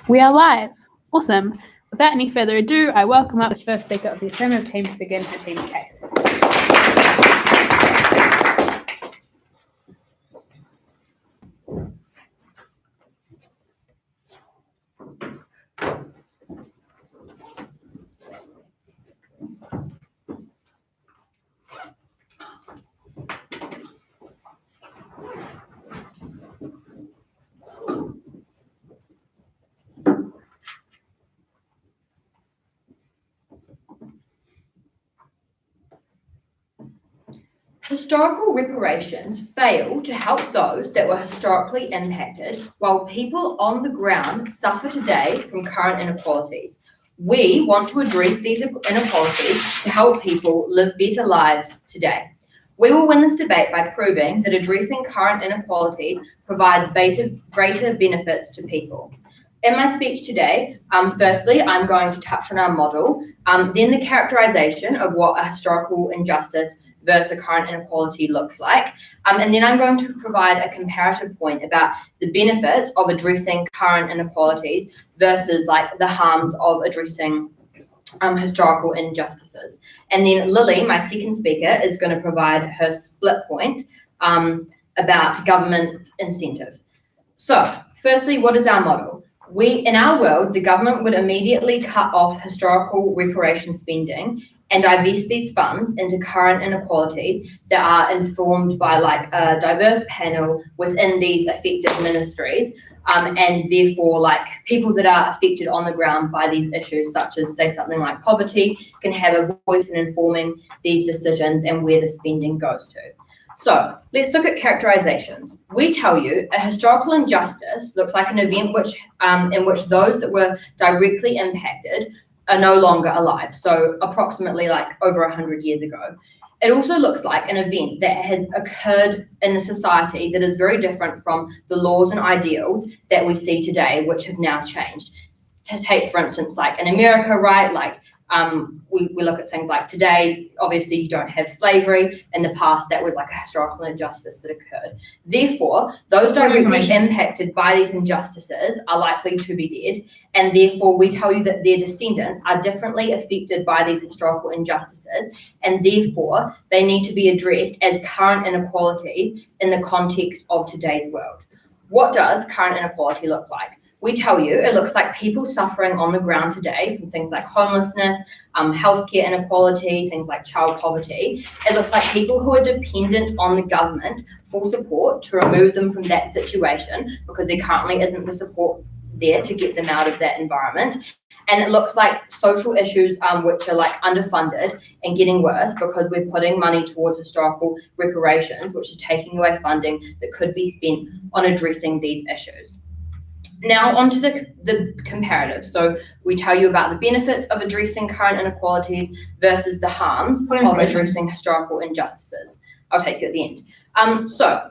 We are live. Awesome. Without any further ado, I welcome up the first speaker of the affirmative team to begin her team's case. Historical reparations fail to help those that were historically impacted, while people on the ground suffer today from current inequalities. We want to address these inequalities to help people live better lives today. We will win this debate by proving that addressing current inequalities provides greater benefits to people. In my speech today, firstly, I'm going to touch on our model, then the characterization of what a historical injustice versus a current inequality looks like. And then I'm going to provide a comparative point about the benefits of addressing current inequalities versus like the harms of addressing historical injustices. And then Lily, my second speaker, is going to provide her split point about government incentive. So firstly, what is our model? In our world, the government would immediately cut off historical reparation spending and divest these funds into current inequalities that are informed by like a diverse panel within these affected ministries, and therefore like people that are affected on the ground by these issues, such as say something like poverty, can have a voice in informing these decisions and where the spending goes to. So let's look at characterizations. We tell you a historical injustice looks like an event in which those that were directly impacted are no longer alive, so approximately like over 100 years ago. It also looks like an event that has occurred in a society that is very different from the laws and ideals that we see today, which have now changed. To take, for instance, like in America, right, like we look at things like today, obviously you don't have slavery. In the past, that was like a historical injustice that occurred. Therefore, those directly impacted by these injustices are likely to be dead, and therefore we tell you that their descendants are differently affected by these historical injustices, and therefore they need to be addressed as current inequalities in the context of today's world. What does current inequality look like? We tell you it looks like people suffering on the ground today from things like homelessness, healthcare inequality, things like child poverty. It looks like people who are dependent on the government for support to remove them from that situation because there currently isn't the support there to get them out of that environment. And it looks like social issues which are like underfunded and getting worse because we're putting money towards historical reparations, which is taking away funding that could be spent on addressing these issues. Now onto the comparative. So we tell you about the benefits of addressing current inequalities versus the harms of addressing historical injustices. I'll take you at the end. So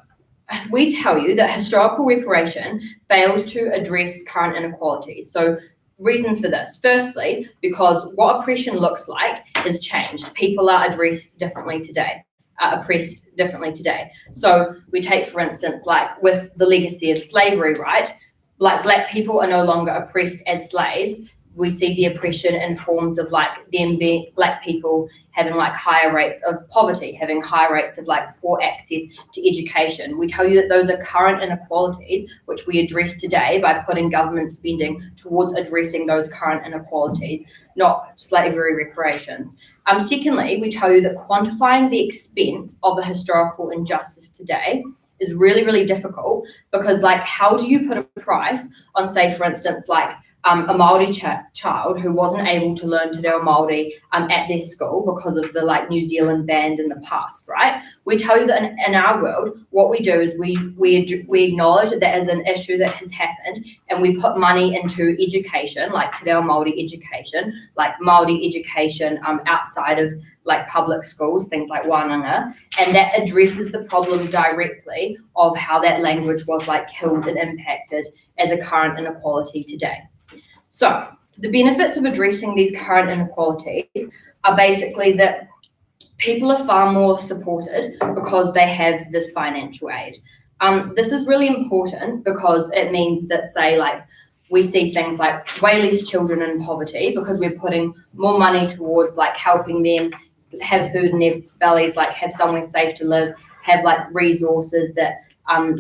we tell you that historical reparation fails to address current inequalities. So reasons for this. Firstly, because what oppression looks like has changed. People are addressed differently today. Oppressed differently today. So we take, for instance, like with the legacy of slavery, right? Like Black people are no longer oppressed as slaves. We see the oppression in forms of like them being Black people having like higher rates of poverty, having higher rates of like poor access to education. We tell you that those are current inequalities, which we address today by putting government spending towards addressing those current inequalities, not slavery reparations. Secondly, we tell you that quantifying the expense of a historical injustice today is really, really difficult because like how do you put a price on, say, for instance, like a Māori child who wasn't able to learn Te Reo Māori at their school because of the like New Zealand ban in the past, right? We tell you that in our world, what we do is we acknowledge that that is an issue that has happened, and we put money into education, like Te Reo Māori education, like Māori education outside of like public schools, things like wānanga, and that addresses the problem directly of how that language was like killed and impacted as a current inequality today. So the benefits of addressing these current inequalities are basically that people are far more supported because they have this financial aid. This is really important because it means that, say, like we see things like way less children in poverty because we're putting more money towards like helping them have food in their bellies, like have somewhere safe to live, have like resources that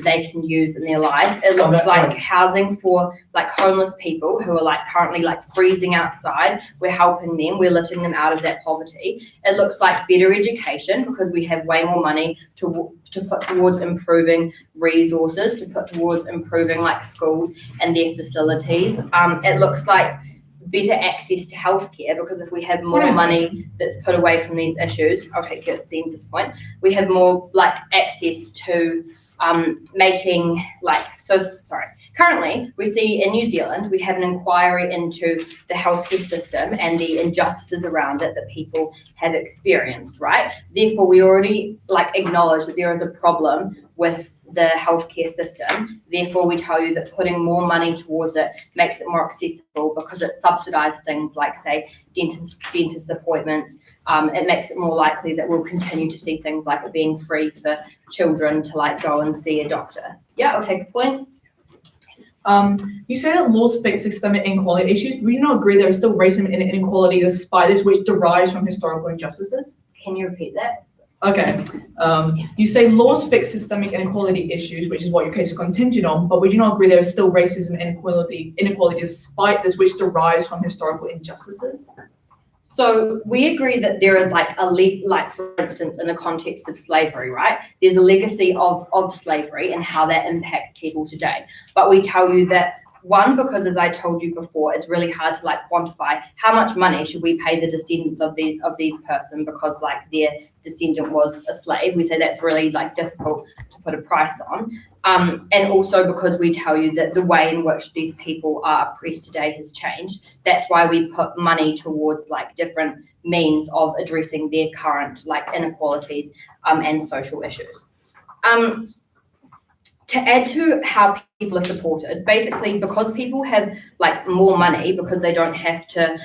they can use in their life. It looks like housing for like homeless people who are like currently like freezing outside. We're helping them, we're lifting them out of that poverty. It looks like better education because we have way more money to put towards improving resources, to put towards improving like schools and their facilities. It looks like better access to healthcare because if we have more money that's put away from these issues, I'll take you at the end of this point, we have more like access to making like, currently we see in New Zealand, we have an inquiry into the healthcare system and the injustices around it that people have experienced, right? Therefore, we already like acknowledge that there is a problem with the healthcare system. Therefore, we tell you that putting more money towards it makes it more accessible because it subsidizes things like, say, dentist appointments. It makes it more likely that we'll continue to see things like it being free for children to like go and see a doctor. Yeah, I'll take a point. You say that laws fix systemic inequality issues. We do not agree there is still racism and inequality despite this, which derives from historical injustices. Can you repeat that? Okay. You say laws fix systemic inequality issues, which is what your case is contingent on, but we do not agree there is still racism and inequality despite this, which derives from historical injustices. So we agree that there is like like for instance, in the context of slavery, right? There's a legacy of slavery and how that impacts people today. But we tell you that one, because as I told you before, it's really hard to like quantify how much money should we pay the descendants of these person because like their descendant was a slave. We say that's really like difficult to put a price on. And also because we tell you that the way in which these people are oppressed today has changed. That's why we put money towards like different means of addressing their current like inequalities and social issues. To add to how people are supported, basically because people have like more money because they don't have to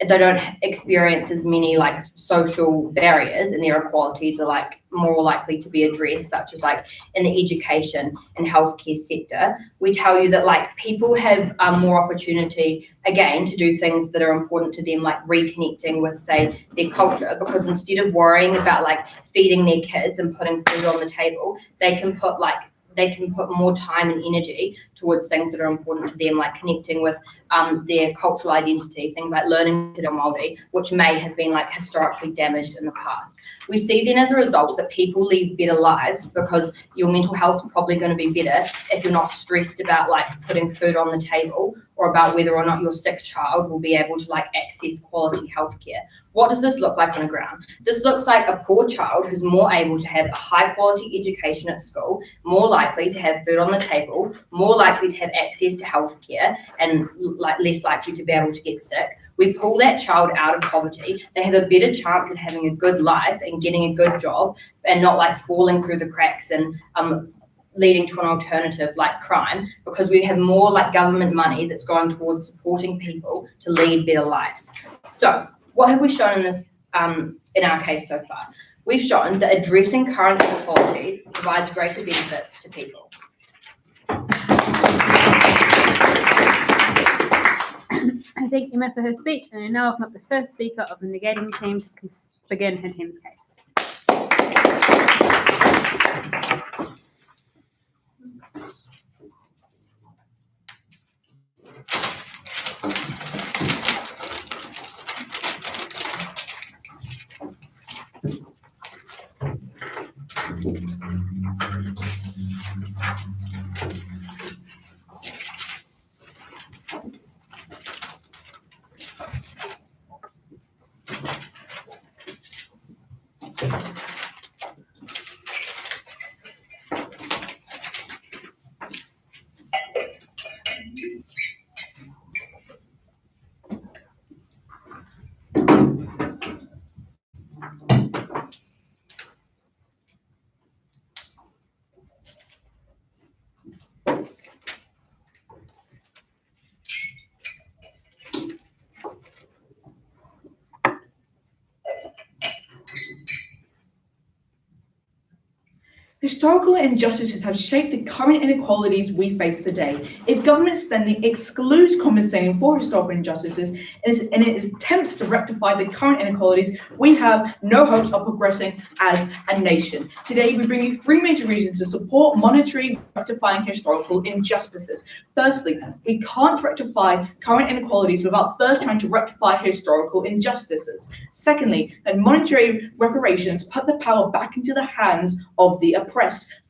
they don't experience as many like social barriers and their equalities are like more likely to be addressed, such as like in the education and healthcare sector. We tell you that like people have more opportunity again to do things that are important to them, like reconnecting with say their culture, because instead of worrying about like feeding their kids and putting food on the table, they can put more time and energy towards things that are important to them, like connecting with their cultural identity, things like learning Te Reo Māori, which may have been like historically damaged in the past. We see then as a result that people lead better lives because your mental health is probably going to be better if you're not stressed about like putting food on the table or about whether or not your sick child will be able to like access quality healthcare. What does this look like on the ground? This looks like a poor child who's more able to have a high quality education at school, more likely to have food on the table, more likely to have access to healthcare and like less likely to be able to get sick. We pull that child out of poverty. They have a better chance of having a good life and getting a good job and not like falling through the cracks and leading to an alternative like crime, because we have more like government money that's going towards supporting people to lead better lives. So what have we shown in this in our case so far? We've shown that addressing current inequalities provides greater benefits to people. I thank Emma for her speech, and I now welcome up the first speaker of the negating team to begin her team's case. Historical injustices have shaped the current inequalities we face today. If government spending excludes compensating for historical injustices and it attempts to rectify the current inequalities, we have no hopes of progressing as a nation. Today, we bring you three major reasons to support monetary rectifying historical injustices. Firstly, we can't rectify current inequalities without first trying to rectify historical injustices. Secondly, that monetary reparations put the power back into the hands of the oppressed.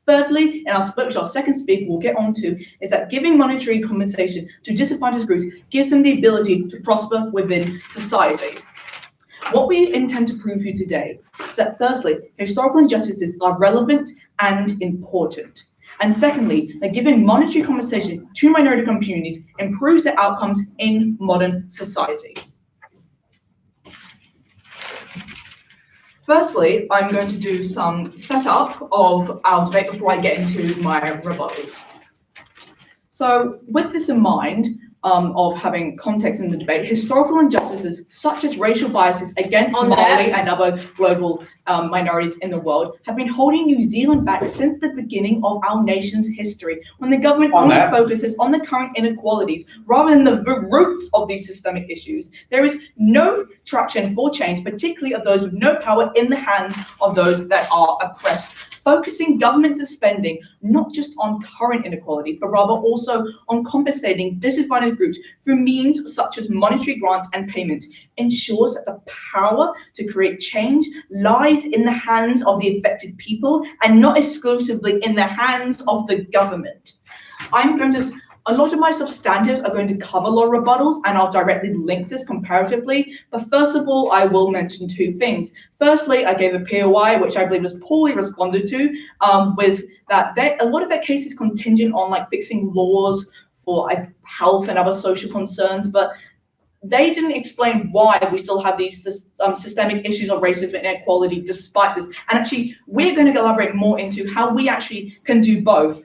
Thirdly, and our split, which our second speaker will get onto, is that giving monetary compensation to disadvantaged groups gives them the ability to prosper within society. What we intend to prove here today is that firstly, historical injustices are relevant and important. And secondly, that giving monetary compensation to minority communities improves their outcomes in modern society. Firstly, I'm going to do some setup of our debate before I get into my rebuttals. So with this in mind, of having context in the debate, historical injustices such as racial biases against Māori and other global minorities in the world have been holding New Zealand back since the beginning of our nation's history, when the government only focuses on the current inequalities rather than the roots of these systemic issues. There is no traction for change, particularly of those with no power in the hands of those that are oppressed. Focusing government spending not just on current inequalities, but rather also on compensating disadvantaged groups through means such as monetary grants and payments ensures that the power to create change lies in the hands of the affected people and not exclusively in the hands of the government. A lot of my substantives are going to cover law rebuttals, and I'll directly link this comparatively. But first of all, I will mention two things. Firstly, I gave a POI, which I believe was poorly responded to, was that a lot of their cases contingent on like fixing laws for health and other social concerns, but they didn't explain why we still have these systemic issues of racism and inequality despite this. And actually, we're going to elaborate more into how we actually can do both.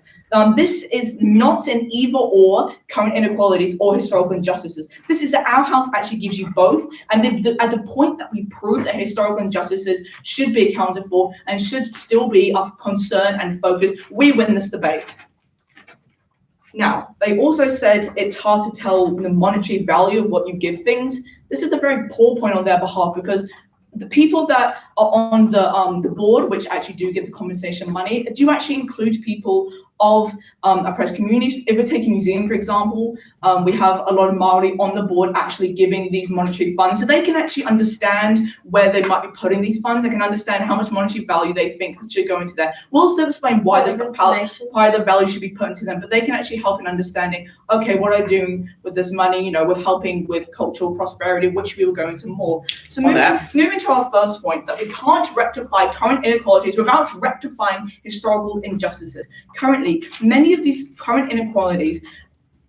This is not an either or current inequalities or historical injustices. This is that our house actually gives you both. And at the point that we prove that historical injustices should be accounted for and should still be of concern and focus, we win this debate. Now, they also said it's hard to tell the monetary value of what you give things. This is a very poor point on their behalf, because the people that are on the board, which actually do get the compensation money, do actually include people of oppressed communities. If we're taking New Zealand, for example, we have a lot of Māori on the board actually giving these monetary funds, so they can actually understand where they might be putting these funds. They can understand how much monetary value they think should go into that. We'll also explain why the value should be put into them, but they can actually help in understanding, okay, what are I doing with this money, with helping with cultural prosperity, which we will go into more. So moving to our first point, that we can't rectify current inequalities without rectifying historical injustices. Currently, many of these current inequalities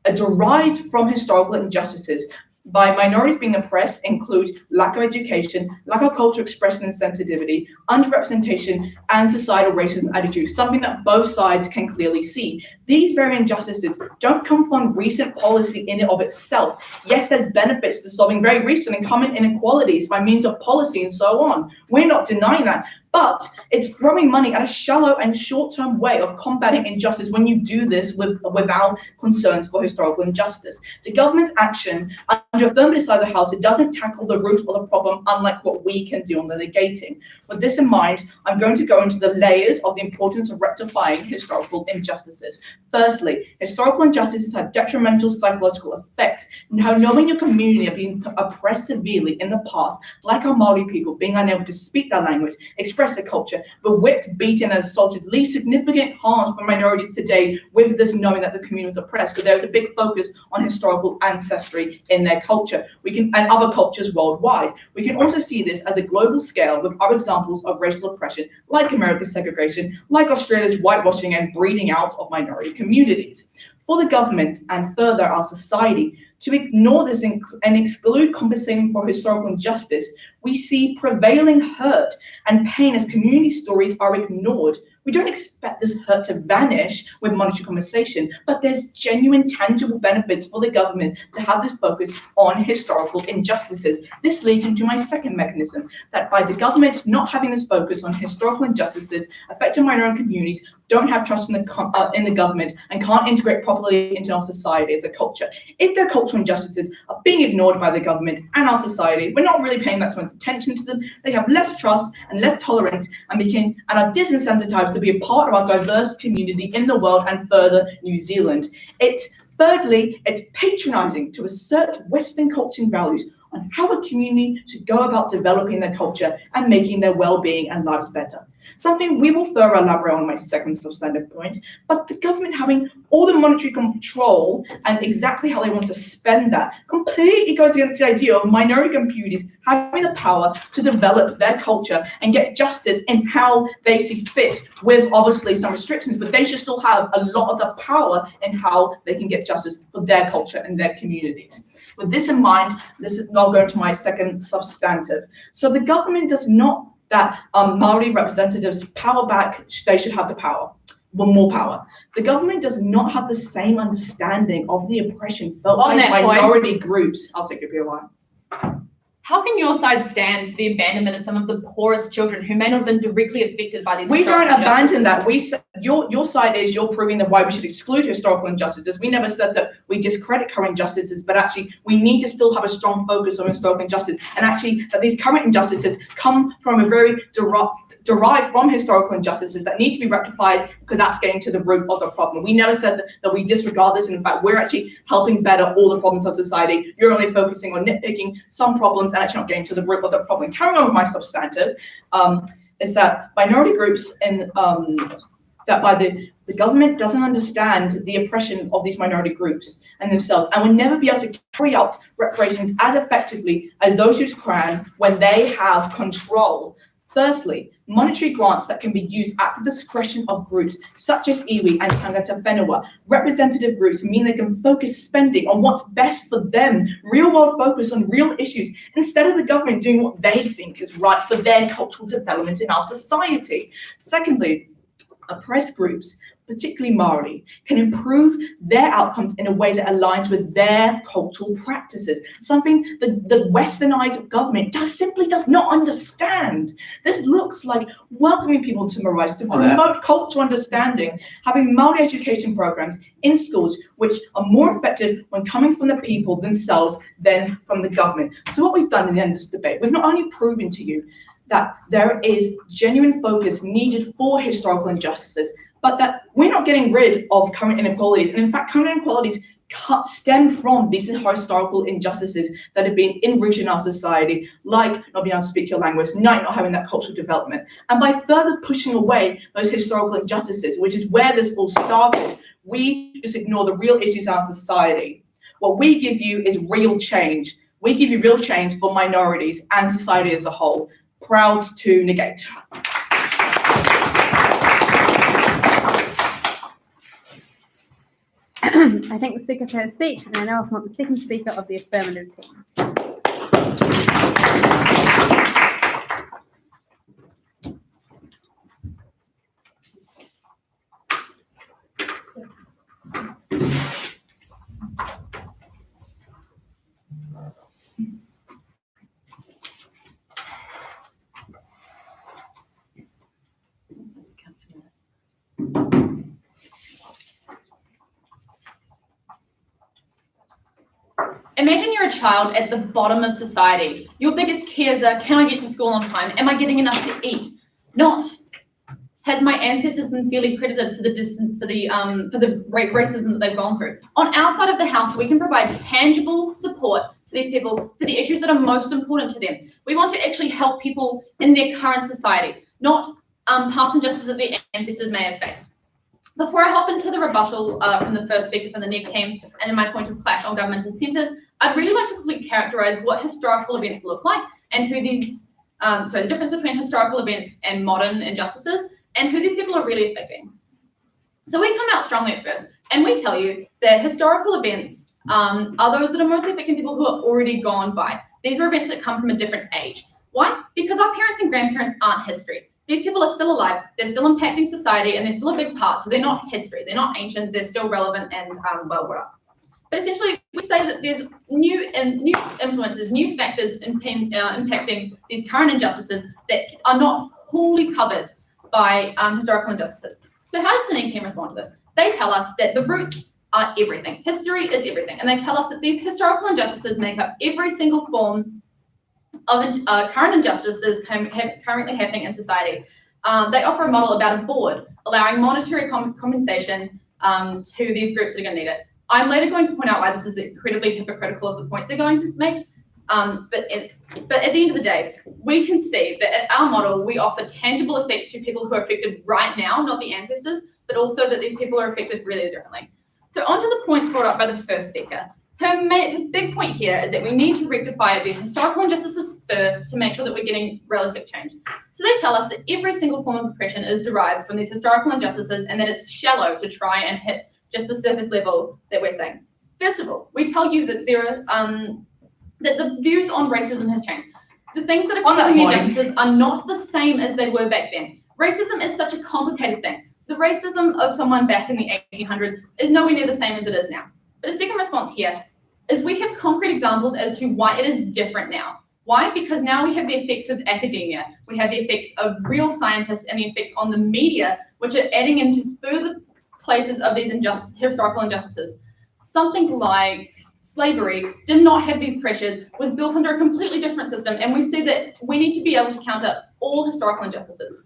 are derived from historical injustices by minorities being oppressed include lack of education, lack of cultural expression and sensitivity, underrepresentation, and societal racism attitudes, something that both sides can clearly see. These very injustices don't come from recent policy in and of itself. Yes, there's benefits to solving very recent and common inequalities by means of policy and so on. We're not denying that. But it's throwing money at a shallow and short-term way of combating injustice when you do this without concerns for historical injustice. The government's action under affirmative side of the house, it doesn't tackle the root of the problem, unlike what we can do on the negating. With this in mind, I'm going to go into the layers of the importance of rectifying historical injustices. Firstly, historical injustices have detrimental psychological effects. Now, knowing your community have been oppressed severely in the past, like our Māori people being unable to speak their language, express their culture, but whipped, beaten, and assaulted, leaves significant harms for minorities today with this knowing that the community was oppressed, but there's a big focus on historical ancestry in their culture. And other cultures worldwide. We can also see this as a global scale with other examples of racial oppression, like America's segregation, like Australia's whitewashing and breeding out of minority communities. For the government and further our society To ignore this and exclude compensating for historical injustice, we see prevailing hurt and pain as community stories are ignored. We don't expect this hurt to vanish with monetary compensation, but there's genuine, tangible benefits for the government to have this focus on historical injustices. This leads into my second mechanism, that by the government not having this focus on historical injustices affecting minority communities, don't have trust in the government and can't integrate properly into our society as a culture. If their cultural injustices are being ignored by the government and our society, we're not really paying that much attention to them, they have less trust and less tolerance and are disincentivised to be a part of our diverse community in the world and further New Zealand. Thirdly, it's patronizing to assert Western culture and values on how a community should go about developing their culture and making their well-being and lives better. Something we will further elaborate on in my second substantive point, but the government having all the monetary control and exactly how they want to spend that completely goes against the idea of minority communities having the power to develop their culture and get justice in how they see fit, with obviously some restrictions, but they should still have a lot of the power in how they can get justice for their culture and their communities. With this in mind, I'll go to my second substantive. So the government does not that Maori representatives power back, they should have the power, well, more power. The government does not have the same understanding of the oppression felt by minority groups. I'll take your POI. How can your side stand for the abandonment of some of the poorest children who may not have been directly affected by these? We don't abandon that. Your side is you're proving that why we should exclude historical injustices. We never said that we discredit current injustices, but actually we need to still have a strong focus on historical injustice, and actually that these current injustices come from a very derived from historical injustices that need to be rectified, because that's getting to the root of the problem. We never said that we disregard this, and in fact we're actually helping better all the problems of society. You're only focusing on nitpicking some problems and actually not getting to the root of the problem. Carrying on with my substantive, is that minority groups and that by the government doesn't understand the oppression of these minority groups and themselves, and will never be able to carry out reparations as effectively as those who can when they have control. Firstly, monetary grants that can be used at the discretion of groups such as iwi and tangata whenua. Representative groups mean they can focus spending on what's best for them, real world focus on real issues, instead of the government doing what they think is right for their cultural development in our society. Secondly, oppressed groups, particularly Maori, can improve their outcomes in a way that aligns with their cultural practices, something the westernized government simply does not understand. This looks like welcoming people to Maori to promote cultural understanding, having Maori education programs in schools which are more effective when coming from the people themselves than from the government. So what we've done in the end of this debate, we've not only proven to you that there is genuine focus needed for historical injustices, but that we're not getting rid of current inequalities. And in fact, current inequalities stem from these historical injustices that have been enriched in our society, like not being able to speak your language, not having that cultural development. And by further pushing away those historical injustices, which is where this all started, we just ignore the real issues in our society. What we give you is real change. We give you real change for minorities and society as a whole. Proud to negate. I thank the speaker for his speech, and I now want the second speaker of the affirmative team. Imagine you're a child at the bottom of society. Your biggest cares are, can I get to school on time? Am I getting enough to eat? Not, has my ancestors been fairly credited for the racism that they've gone through? On our side of the house, we can provide tangible support to these people for the issues that are most important to them. We want to actually help people in their current society, not past injustices that their ancestors may have faced. Before I hop into the rebuttal from the first speaker from the NEG team and then my point of clash on government incentive, I'd really like to quickly characterise what historical events look like and who these, the difference between historical events and modern injustices and who these people are really affecting. So we come out strongly at first and we tell you that historical events are those that are mostly affecting people who are already gone by. These are events that come from a different age. Why? Because our parents and grandparents aren't history. These people are still alive, they're still impacting society, and they're still a big part, so they're not history, they're not ancient, they're still relevant and well brought up. But essentially, we say that there's new influences, new factors impacting these current injustices that are not wholly covered by historical injustices. So how does the NEAG team respond to this? They tell us that the roots are everything. History is everything. And they tell us that these historical injustices make up every single form of current injustices currently happening in society. They offer a model about a board allowing monetary compensation to these groups that are going to need it. I'm later going to point out why this is incredibly hypocritical of the points they're going to make. But at the end of the day, we can see that at our model, we offer tangible effects to people who are affected right now, not the ancestors, but also that these people are affected really differently. So on to the points brought up by the first speaker. Her big point here is that we need to rectify the historical injustices first to make sure that we're getting realistic change. So they tell us that every single form of oppression is derived from these historical injustices and that it's shallow to try and hit just the surface level that we're saying. First of all, we tell you that there are that the views on racism have changed. The things that are causing the injustices are not the same as they were back then. Racism is such a complicated thing. The racism of someone back in the 1800s is nowhere near the same as it is now. But a second response here is we have concrete examples as to why it is different now. Why? Because now we have the effects of academia, we have the effects of real scientists and the effects on the media, which are adding into further places of these historical injustices. Something like slavery did not have these pressures, was built under a completely different system, and we see that we need to be able to counter all historical injustices.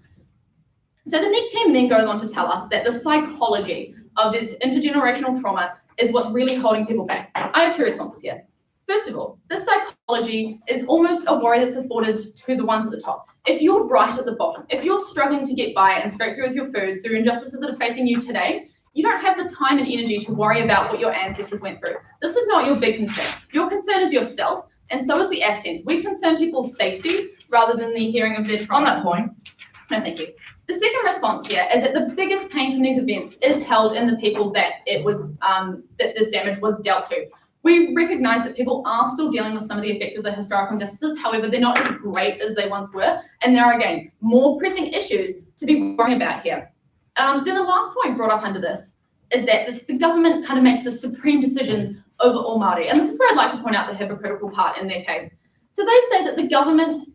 So the NEAG team then goes on to tell us that the psychology of this intergenerational trauma is what's really holding people back. I have two responses here. First of all, this psychology is almost a worry that's afforded to the ones at the top. If you're right at the bottom, if you're struggling to get by and scrape through with your food through injustices that are facing you today, you don't have the time and energy to worry about what your ancestors went through. This is not your big concern. Your concern is yourself, and so is the F teams. We concern people's safety rather than the hearing of their trauma. On that point. No, thank you. The second response here is that the biggest pain from these events is held in the people that it was that this damage was dealt to. We recognise that people are still dealing with some of the effects of the historical injustices. However, they're not as great as they once were, and there are again more pressing issues to be worrying about here. Then the last point brought up under this is that the government kind of makes the supreme decisions over all Māori, and this is where I'd like to point out the hypocritical part in their case. So they say that the government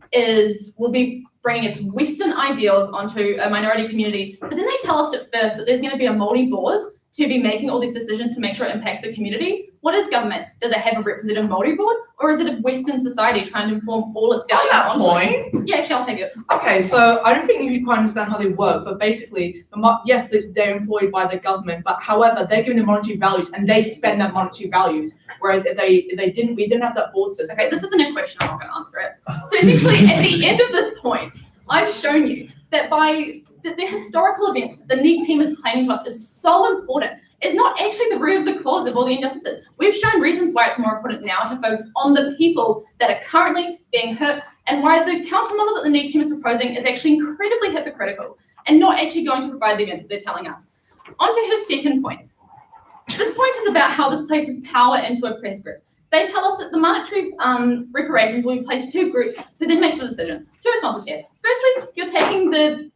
will be bringing its Western ideals onto a minority community, but then they tell us at first that there's going to be a Māori board to be making all these decisions to make sure it impacts the community. What is government? Does it have a representative Māori board, or is it a Western society trying to inform all its values onto it? Yeah, actually, I'll take it. Okay, so I don't think you quite understand how they work, but basically, yes, they're employed by the government, but however, they're given the monetary values and they spend that monetary values. Whereas if we didn't have that board system. Okay, this isn't a question, I'm not going to answer it. So essentially, at the end of this point, I've shown you that the historical events that the NEAG team is claiming to us is so important. It's not actually the root of the cause of all the injustices. We've shown reasons why it's more important now to focus on the people that are currently being hurt, and why the counter model that the NEAG team is proposing is actually incredibly hypocritical and not actually going to provide the events that they're telling us. On to her second point. This point is about how this places power into a press group. They tell us that the monetary reparations will be placed to groups who then make the decision. Two responses here. Firstly, you're taking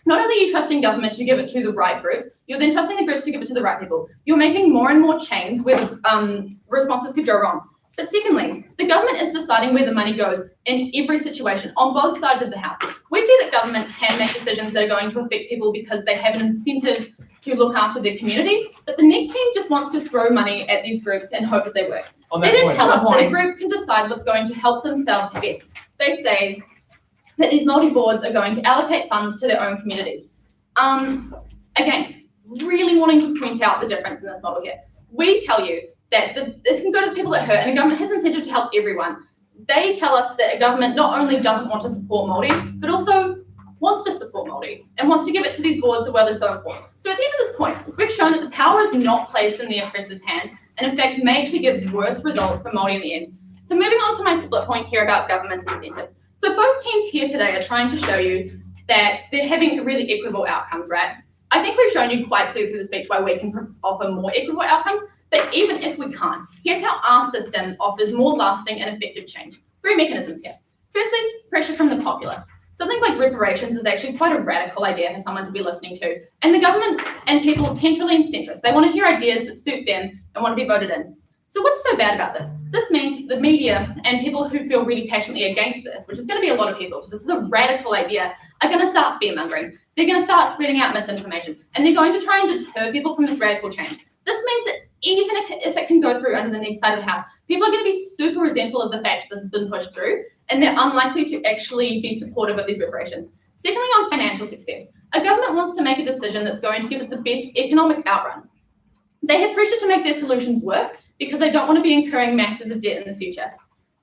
not only are you trusting government to give it to the right groups, you're then trusting the groups to give it to the right people. You're making more and more chains where the responses could go wrong. But secondly, the government is deciding where the money goes in every situation on both sides of the house. We see that government can make decisions that are going to affect people because they have an incentive to look after their community, but the NEAG team just wants to throw money at these groups and hope that they work. They then tell us that a group can decide what's going to help themselves best. They say that these multi-boards are going to allocate funds to their own communities. Again, really wanting to point out the difference in this model here. We tell you that this can go to the people that hurt, and the government has incentive to help everyone. They tell us that a government not only doesn't want to support Māori, but also wants to support Māori and wants to give it to these boards where they're so important. So at the end of this point, we've shown that the power is not placed in the oppressor's hands, and in fact may actually give worse results for Māori in the end. So moving on to my split point here about government incentive. So both teams here today are trying to show you that they're having really equitable outcomes, right? I think we've shown you quite clearly through the speech why we can offer more equitable outcomes, But even if we can't, here's how our system offers more lasting and effective change. 3 mechanisms here. Firstly, pressure from the populace. Something like reparations is actually quite a radical idea for someone to be listening to. And the government and people tend to lean centrist. They want to hear ideas that suit them and want to be voted in. So what's so bad about this? This means the media and people who feel really passionately against this, which is going to be a lot of people because this is a radical idea, are going to start fear-mongering. They're going to start spreading out misinformation. And they're going to try and deter people from this radical change. This means that even if it can go through under the next side of the house, people are going to be super resentful of the fact that this has been pushed through, and they're unlikely to actually be supportive of these reparations. Secondly, on financial success, a government wants to make a decision that's going to give it the best economic outrun. They have pressure to make their solutions work because they don't want to be incurring masses of debt in the future.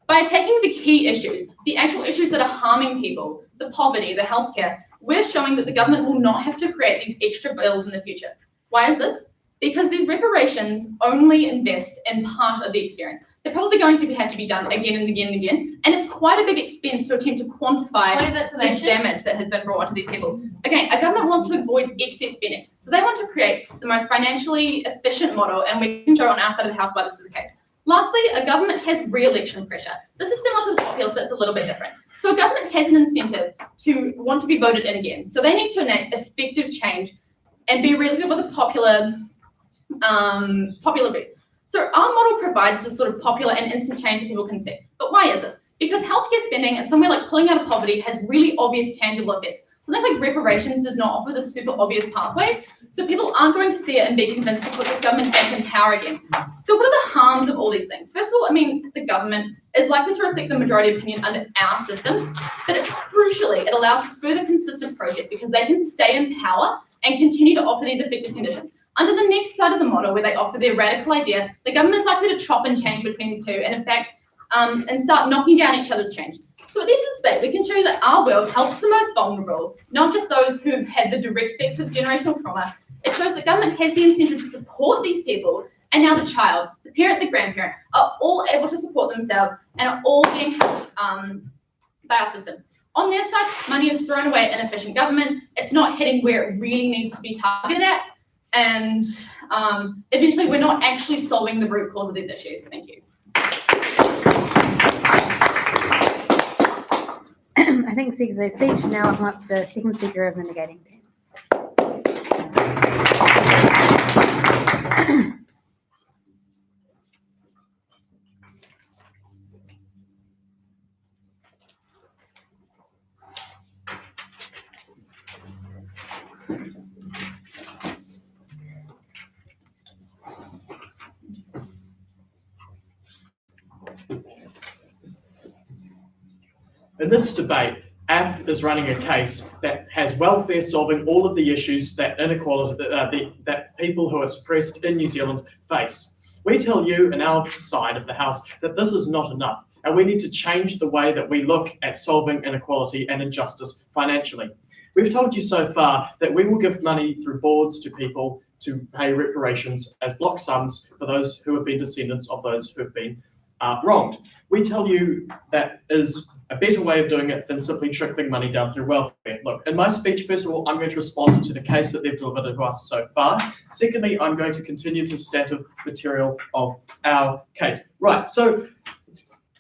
By taking the key issues, the actual issues that are harming people, the poverty, the healthcare, we're showing that the government will not have to create these extra bills in the future. Why is this? Because these reparations only invest in part of the experience. They're probably going to have to be done again and again and again, and it's quite a big expense to attempt to quantify the damage that has been brought onto these people. Again, a government wants to avoid excess spending, so they want to create the most financially efficient model, and we can show on our side of the house why this is the case. Lastly, a government has re-election pressure. This is similar to the populace, but it's a little bit different. So a government has an incentive to want to be voted in again, so they need to enact effective change and be re-elected with a popular vote. So our model provides this sort of popular and instant change that people can see. But why is this? Because healthcare spending and somewhere like pulling out of poverty has really obvious tangible effects. Something like reparations does not offer this super obvious pathway, so people aren't going to see it and be convinced to put this government back in power again. So what are the harms of all these things? First of all, the government is likely to reflect the majority opinion under our system, but crucially, it allows for further consistent progress because they can stay in power and continue to offer these effective conditions. Under the next slide of the model, where they offer their radical idea, the government is likely to chop and change between these two, and in fact, and start knocking down each other's change. So at the end of the debate, we can show you that our world helps the most vulnerable, not just those who've had the direct effects of generational trauma. It shows that government has the incentive to support these people, and now the child, the parent, the grandparent, are all able to support themselves and are all being helped by our system. On their side, money is thrown away at inefficient government. It's not hitting where it really needs to be targeted at. And eventually, we're not actually solving the root cause of these issues. Thank you. I think speaker for their speech. Now I'm up the second speaker of the negating team. In this debate, AF is running a case that has welfare solving all of the issues that inequality that people who are suppressed in New Zealand face. We tell you in our side of the house that this is not enough, and we need to change the way that we look at solving inequality and injustice financially. We've told you so far that we will give money through boards to people to pay reparations as block sums for those who have been descendants of those who have been wronged. We tell you that is a better way of doing it than simply trickling money down through welfare. Look, in my speech, first of all, I'm going to respond to the case that they've delivered to us so far. Secondly, I'm going to continue the substantive material of our case. Right, so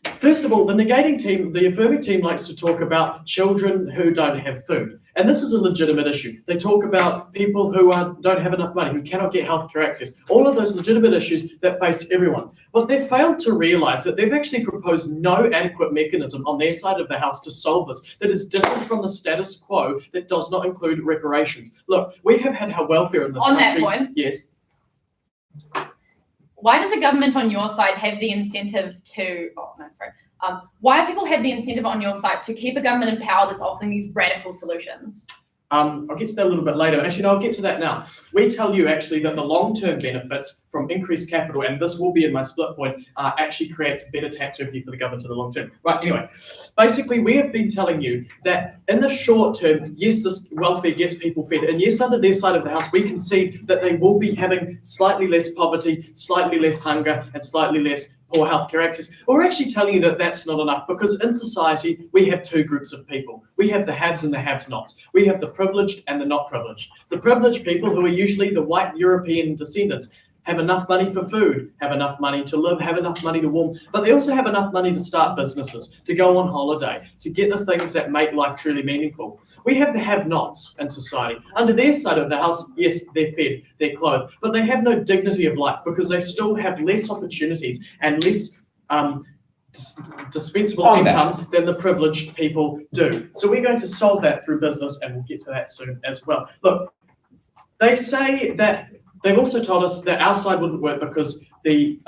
first of all, the negating team, the affirming team likes to talk about children who don't have food. And this is a legitimate issue. They talk about people who don't have enough money, who cannot get healthcare access, all of those legitimate issues that face everyone. But they've failed to realise that they've actually proposed no adequate mechanism on their side of the house to solve this that is different from the status quo that does not include reparations. Look, we have had our welfare in this country. On that point, yes. Why does the government on your side have the incentive to, why do people have the incentive on your side to keep a government in power that's offering these radical solutions? I'll get to that a little bit later. Actually, no, I'll get to that now. We tell you actually that the long-term benefits from increased capital, and this will be in my split point, actually creates better tax revenue for the government in the long term. Right, anyway, basically we have been telling you that in the short term, yes, this welfare gets people fed, and yes, under their side of the house, we can see that they will be having slightly less poverty, slightly less hunger, and slightly less poor healthcare access. But we're actually telling you that that's not enough, because in society, we have two groups of people. We have the haves and the have-nots. We have the privileged and the not privileged. The privileged people, who are usually the white European descendants, have enough money for food, have enough money to live, have enough money to warm, but they also have enough money to start businesses, to go on holiday, to get the things that make life truly meaningful. We have the have-nots in society. Under their side of the house, yes, they're fed, they're clothed, but they have no dignity of life because they still have less opportunities and less dispensable income than the privileged people do. So we're going to solve that through business, and we'll get to that soon as well. Look, they say that they've also told us that our side wouldn't work because the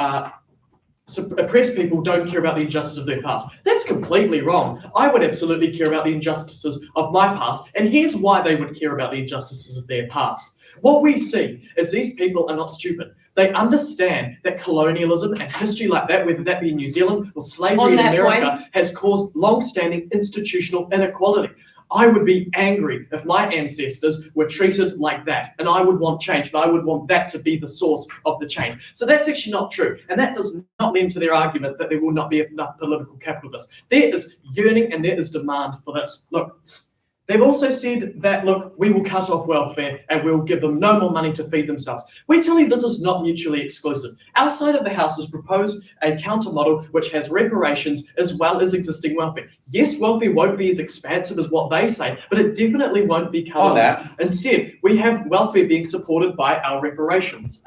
oppressed people don't care about the injustice of their past. That's completely wrong. I would absolutely care about the injustices of my past, and here's why they would care about the injustices of their past. What we see is these people are not stupid. They understand that colonialism and history like that, whether that be in New Zealand or slavery in America, has caused long-standing institutional inequality. I would be angry if my ancestors were treated like that, and I would want change, and I would want that to be the source of the change. So that's actually not true, and that does not lend to their argument that there will not be enough political capital for this. There is yearning and there is demand for this. Look, they've also said that, look, we will cut off welfare and we'll give them no more money to feed themselves. We tell you this is not mutually exclusive. Our side of the house has proposed a counter model which has reparations as well as existing welfare. Yes, welfare won't be as expansive as what they say, but it definitely won't be cut off. Instead, we have welfare being supported by our reparations.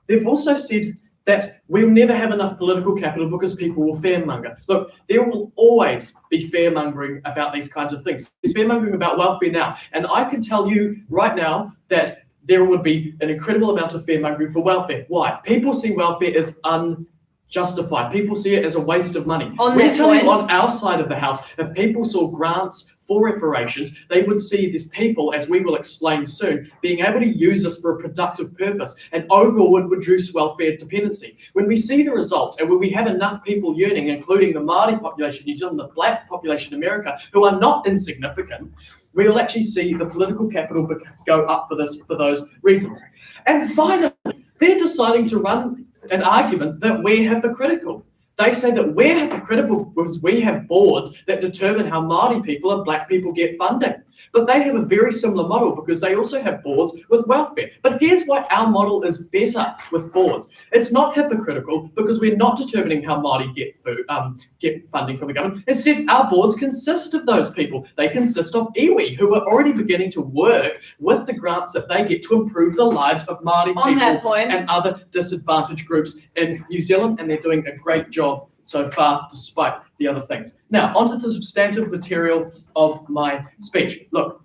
They've also said that we'll never have enough political capital because people will fearmonger. Look, there will always be fearmongering about these kinds of things. There's fearmongering about welfare now, and I can tell you right now that there would be an incredible amount of fearmongering for welfare. Why? People see welfare as unjustified. People see it as a waste of money. We tell you on our side of the house, if people saw grants for reparations, they would see these people, as we will explain soon, being able to use this for a productive purpose and overall would reduce welfare dependency. When we see the results and when we have enough people yearning, including the Māori population in New Zealand, the Black population in America, who are not insignificant, we will actually see the political capital go up for those reasons. And finally, they're deciding to run an argument that we're hypocritical. They say that we're hypocritical because we have boards that determine how Māori people and Black people get funding. But they have a very similar model because they also have boards with welfare. But here's why our model is better with boards. It's not hypocritical because we're not determining how Māori get funding from the government. Instead, our boards consist of those people. They consist of iwi, who are already beginning to work with the grants that they get to improve the lives of Māori people and other disadvantaged groups in New Zealand, and they're doing a great job so far, despite the other things. Now, onto the substantive material of my speech. Look,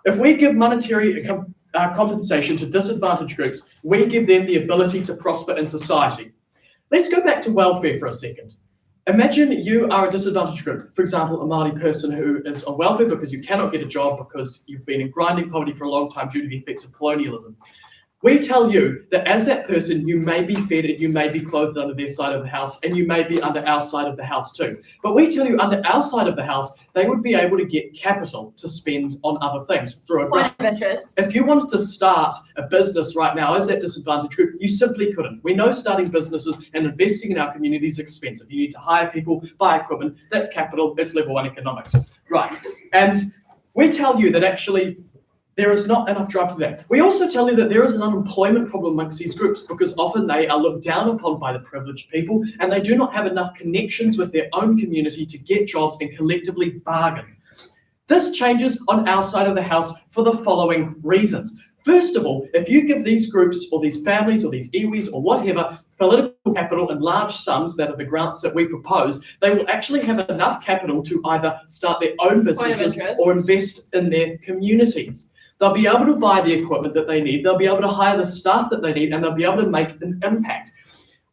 if we give monetary compensation to disadvantaged groups, we give them the ability to prosper in society. Let's go back to welfare for a second. Imagine you are a disadvantaged group, for example, a Māori person who is on welfare because you cannot get a job because you've been in grinding poverty for a long time due to the effects of colonialism. We tell you that as that person, you may be fed and you may be clothed under their side of the house, and you may be under our side of the house too. But we tell you under our side of the house, they would be able to get capital to spend on other things through a grant. Point of interest. If you wanted to start a business right now as that disadvantaged group, you simply couldn't. We know starting businesses and investing in our community is expensive. You need to hire people, buy equipment. That's capital. That's level 1 economics. Right. And we tell you that actually there is not enough drive to that. We also tell you that there is an unemployment problem amongst these groups because often they are looked down upon by the privileged people and they do not have enough connections with their own community to get jobs and collectively bargain. This changes on our side of the house for the following reasons. First of all, if you give these groups or these families or these iwis or whatever political capital in large sums that are the grants that we propose, they will actually have enough capital to either start their own businesses or invest in their communities. They'll be able to buy the equipment that they need, they'll be able to hire the staff that they need, and they'll be able to make an impact.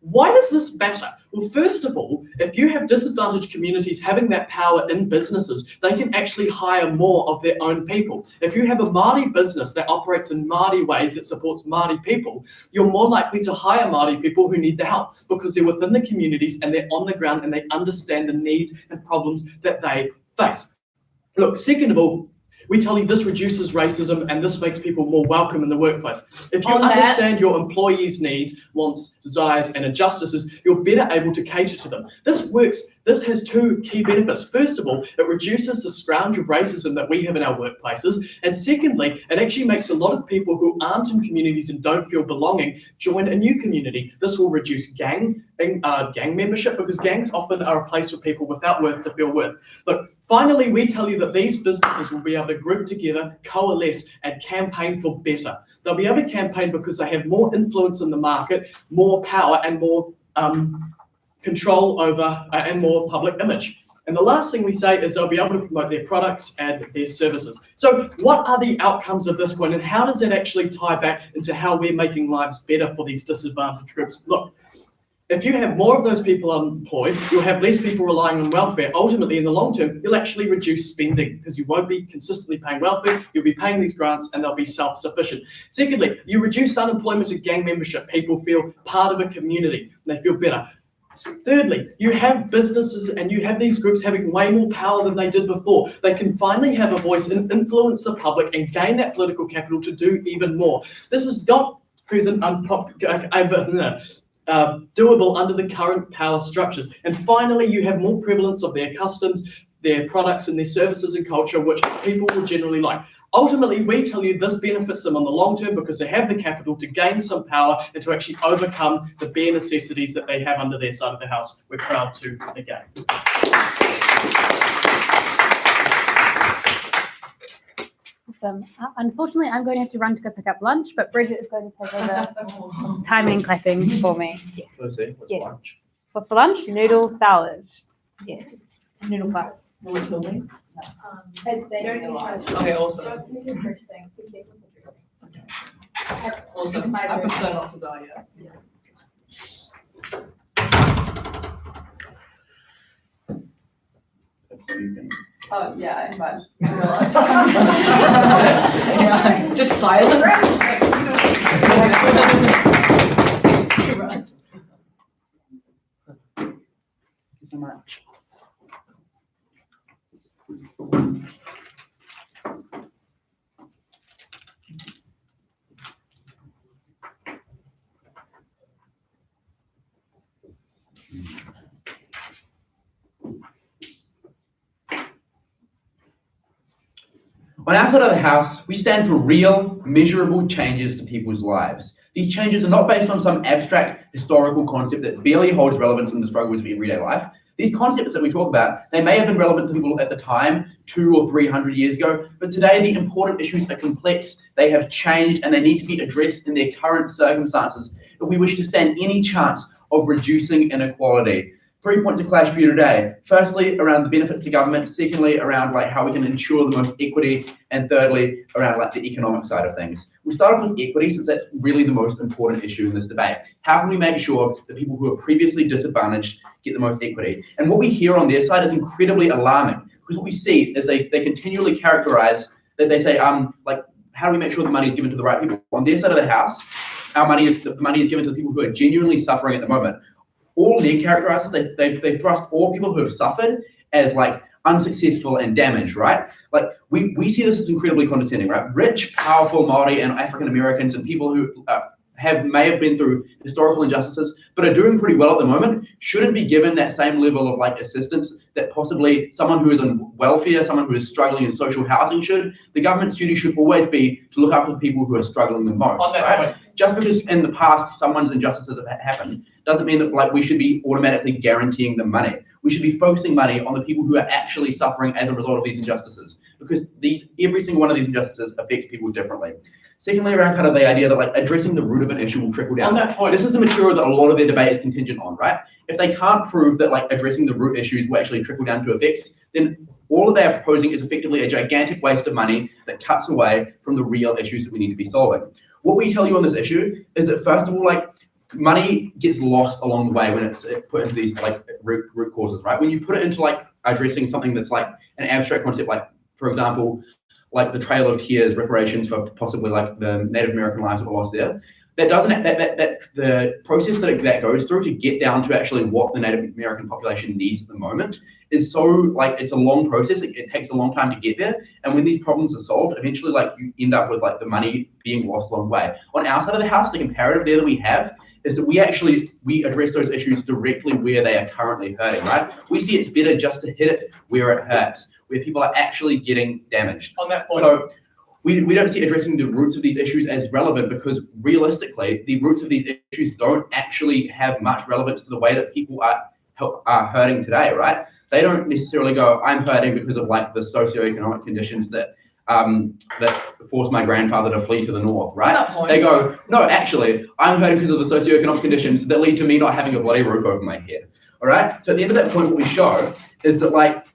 Why does this matter? Well, first of all, if you have disadvantaged communities having that power in businesses, they can actually hire more of their own people. If you have a Māori business that operates in Māori ways that supports Māori people, you're more likely to hire Māori people who need the help because they're within the communities and they're on the ground and they understand the needs and problems that they face. Look, second of all, we tell you this reduces racism and this makes people more welcome in the workplace. If you understand your employees' needs, wants, desires, and injustices, you're better able to cater to them. This This has two key benefits. First of all, it reduces the scourge of racism that we have in our workplaces. And secondly, it actually makes a lot of people who aren't in communities and don't feel belonging join a new community. This will reduce gang membership, because gangs often are a place for people without worth to feel worth. Look, finally, we tell you that these businesses will be able to group together, coalesce, and campaign for better. They'll be able to campaign because they have more influence in the market, more power, and more control over and more public image. And the last thing we say is they'll be able to promote their products and their services. So what are the outcomes of this point, and how does it actually tie back into how we're making lives better for these disadvantaged groups? Look, if you have more of those people unemployed, you'll have less people relying on welfare. Ultimately, in the long term, you'll actually reduce spending because you won't be consistently paying welfare, you'll be paying these grants, and they'll be self-sufficient. Secondly, you reduce unemployment and gang membership. People feel part of a community, and they feel better. Thirdly, you have businesses and you have these groups having way more power than they did before. They can finally have a voice and influence the public and gain that political capital to do even more. This is not present doable under the current power structures. And finally, you have more prevalence of their customs, their products, and their services and culture, which people will generally like. Ultimately, we tell you this benefits them on the long term because they have the capital to gain some power and to actually overcome the bare necessities that they have under their side of the house. We're proud to again. Awesome. Unfortunately, I'm going to have to run to go pick up lunch, but Bridget is going to take over timing and clapping for me. Yes. Let's see, what's Yes. lunch? What's for lunch? Noodle salad. Yes. Noodle fuss. Will it kill me? Okay, Okay, awesome. interesting. Awesome. I prefer not to die yet. Oh, yeah, but Just silence. Thank you so much. On our side of the house, we stand for real, measurable changes to people's lives. These changes are not based on some abstract historical concept that barely holds relevance in the struggles of everyday life. These concepts that we talk about, they may have been relevant to people at the time, 200 or 300 years ago, but today the important issues are complex, they have changed, and they need to be addressed in their current circumstances if we wish to stand any chance of reducing inequality. 3 points of clash for you today. Firstly, around the benefits to government. Secondly, around how we can ensure the most equity. And thirdly, around the economic side of things. We'll start off with equity, since that's really the most important issue in this debate. How can we make sure that people who are previously disadvantaged get the most equity? And what we hear on their side is incredibly alarming, because what we see is they continually characterize that. They say, how do we make sure the money is given to the right people? On their side of the house, the money is given to the people who are genuinely suffering at the moment. All their characterizers, they thrust all people who have suffered as unsuccessful and damaged, right? We see this as incredibly condescending, right? Rich, powerful Māori and African Americans and people who may have been through historical injustices, but are doing pretty well at the moment, shouldn't be given that same level of assistance that possibly someone who is on welfare, someone who is struggling in social housing should. The government's duty should always be to look after the people who are struggling the most, right? Just because in the past someone's injustices have happened doesn't mean that we should be automatically guaranteeing them money. We should be focusing money on the people who are actually suffering as a result of these injustices, because every single one of these injustices affects people differently. Secondly, around the idea that addressing the root of an issue will trickle down. On that point, this is the material that a lot of their debate is contingent on, right? If they can't prove that addressing the root issues will actually trickle down to effects, then all that they are proposing is effectively a gigantic waste of money that cuts away from the real issues that we need to be solving. What we tell you on this issue is that, first of all, money gets lost along the way when it's put into these root causes, right? When you put it into addressing something that's an abstract concept, for example, the Trail of Tears, reparations for possibly the Native American lives that were lost there. That doesn't the process that goes through to get down to actually what the Native American population needs at the moment is so it's a long process. It takes a long time to get there, and when these problems are solved, eventually you end up with the money being lost along the way. On our side of the house, the comparative there that we have is that we address those issues directly where they are currently hurting, right? We see it's better just to hit it where it hurts, where people are actually getting damaged. On that point, So we don't see addressing the roots of these issues as relevant because realistically, the roots of these issues don't actually have much relevance to the way that people are hurting today, right? They don't necessarily go, I'm hurting because of like the socioeconomic conditions that forced my grandfather to flee to the north, right? On that point, They go, no, actually, I'm hurting because of the socioeconomic conditions that lead to me not having a bloody roof over my head. All right. So at the end of that point, what we show is that like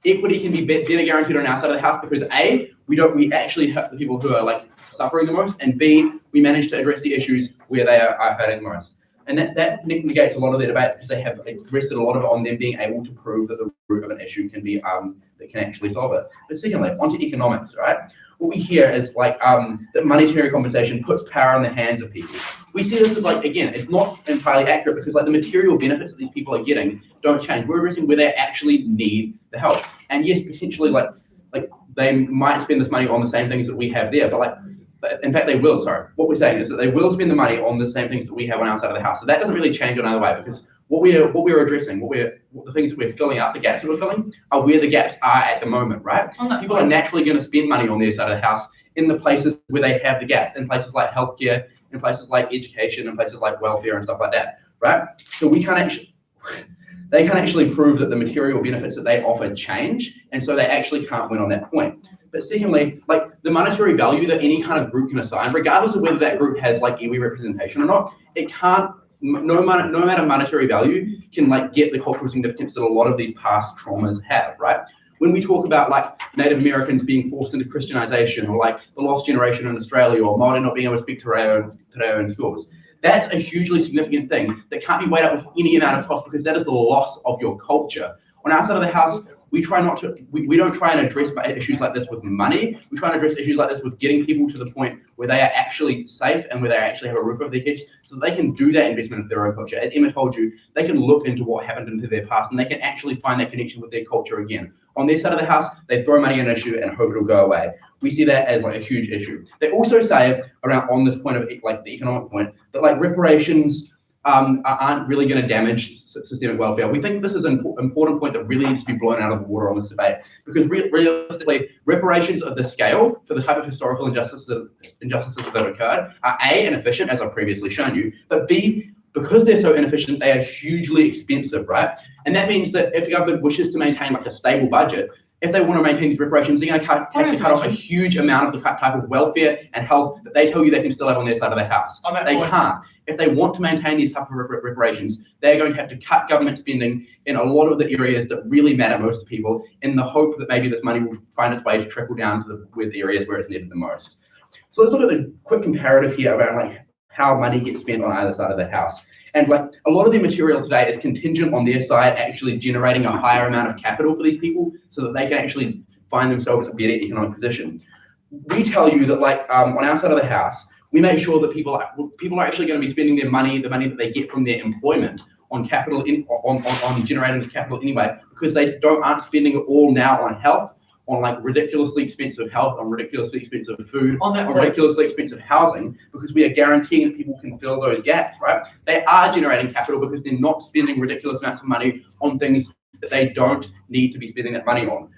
equity can be better guaranteed on our side of the house because A, we actually help the people who are like suffering the most, and B, we manage to address the issues where they are hurting the most. And that negates a lot of their debate because they have rested a lot of it on them being able to prove that the root of an issue can be that can actually solve it. But secondly, onto economics, right? What we hear is like that monetary compensation puts power in the hands of people. We see this as like, again, it's not entirely accurate because like the material benefits that these people are getting don't change. We're addressing where they actually need the help. And yes, potentially like they might spend this money on the same things that we have there, but in fact, they will, sorry. What we're saying is that they will spend the money on the same things that we have on our side of the house. So that doesn't really change on either way because what we're addressing, the things that we're filling up, the gaps that we're filling, are where the gaps are at the moment, right? People are naturally going to spend money on their side of the house in the places where they have the gap, in places like healthcare, in places like education, in places like welfare and stuff like that, right? So they can't actually prove that the material benefits that they offer change, and so they actually can't win on that point. But secondly, like the monetary value that any kind of group can assign, regardless of whether that group has like iwi representation or not, it can't, no amount of monetary value can like get the cultural significance that a lot of these past traumas have, right? When we talk about like Native Americans being forced into Christianization, or like the lost generation in Australia, or Māori not being able to speak te reo in schools, that's a hugely significant thing that can't be weighed up with any amount of cost because that is the loss of your culture. On our side of the house, we don't try and address issues like this with money. We try and address issues like this with getting people to the point where they are actually safe and where they actually have a roof over their heads so that they can do that investment in their own culture. As Emma told you, they can look into what happened into their past and they can actually find that connection with their culture again. On their side of the house, they throw money at an issue and hope it'll go away. We see that as like a huge issue. They also say on this point of like the economic point that like reparations aren't really going to damage systemic welfare. We think this is an important point that really needs to be blown out of the water on this debate because realistically, reparations of the scale for the type of historical injustices that have occurred are A, inefficient, as I've previously shown you, but B, because they're so inefficient, they are hugely expensive, right? And that means that if the government wishes to maintain like a stable budget, if they want to maintain these reparations, they're going to have to cut off a huge amount of the type of welfare and health that they tell you they can still have on their side of the house. They can't. If they want to maintain these type of reparations, they're going to have to cut government spending in a lot of the areas that really matter most to people in the hope that maybe this money will find its way to trickle down to the areas where it's needed the most. So let's look at the quick comparative here around like how money gets spent on either side of the house. And like a lot of the material today is contingent on their side actually generating a higher amount of capital for these people so that they can actually find themselves in a better economic position. We tell you that like on our side of the house, we make sure that people are actually going to be spending their money, the money that they get from their employment on capital, on generating this capital anyway, because they aren't spending it all now on health, on like ridiculously expensive health, on ridiculously expensive food, on ridiculously expensive housing, because we are guaranteeing that people can fill those gaps, right? They are generating capital because they're not spending ridiculous amounts of money on things that they don't need to be spending that money on.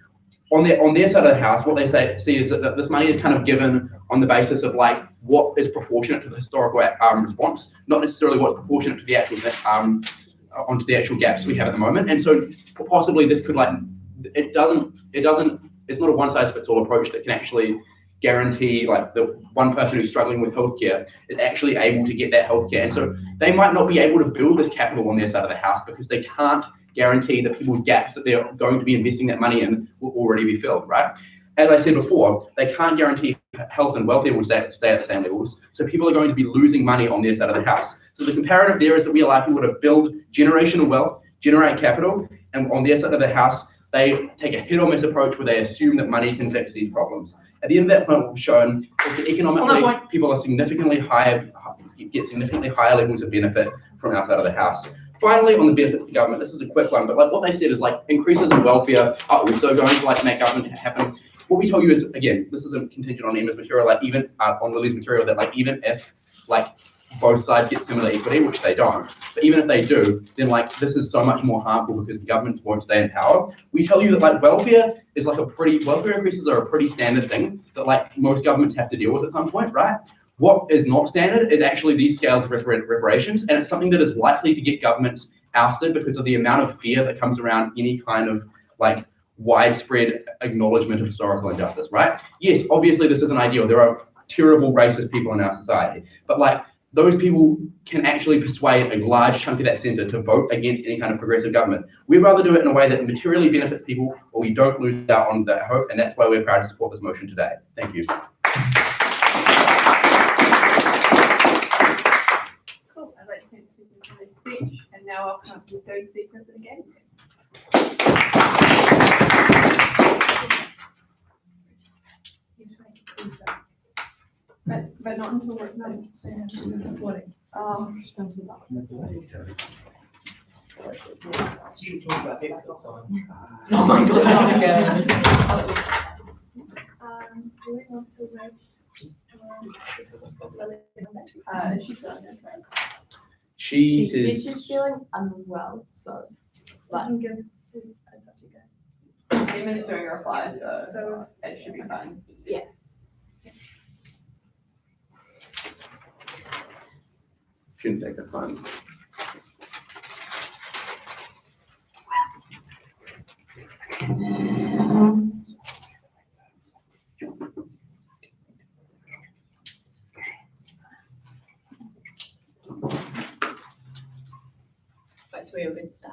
On their side of the house, what they see is that this money is kind of given on the basis of like what is proportionate to the historical response, not necessarily what's proportionate to the actual onto the actual gaps we have at the moment. And so possibly this could like it's not a one-size-fits-all approach that can actually guarantee like the one person who's struggling with healthcare is actually able to get that healthcare. And so they might not be able to build this capital on their side of the house because they can't guarantee that people's gaps that they're going to be investing that money in will already be filled, right? As I said before, they can't guarantee health and welfare will stay at the same levels. So people are going to be losing money on their side of the house. So the comparative there is that we allow people to build generational wealth, generate capital, and on their side of the house, they take a hit or miss approach where they assume that money can fix these problems. At the end of that point, what we've shown is that economically, people are get significantly higher levels of benefit from our side of the house. Finally, on the benefits to government, this is a quick one, but like what they said is like increases in welfare are also going to like make government happen. What we tell you is, again, this isn't contingent on Emma's material, like even on Lily's material, that like even if like both sides get similar equity, which they don't. But even if they do, then like this is so much more harmful because the governments won't stay in power. We tell you that like welfare increases are a pretty standard thing that like most governments have to deal with at some point, right? What is not standard is actually these scales of reparations, and it's something that is likely to get governments ousted because of the amount of fear that comes around any kind of like widespread acknowledgement of historical injustice, right? Yes, obviously this isn't ideal. There are terrible racist people in our society, but like those people can actually persuade a large chunk of that centre to vote against any kind of progressive government. We'd rather do it in a way that materially benefits people or we don't lose out on that hope, and that's why we're proud to support this motion today. Thank you. Cool. I'd like to thank you for this speech, and now I'll come up to the third speaker for the game. But not until we're done. Just this morning. Oh my god, not again. Do we want to read? She's not gonna try. She She said says, she's feeling unwell, so It's up to you guys. Emma's doing a reply, so it should be fine. yeah. shouldn't take the time. That's where you're good stuff.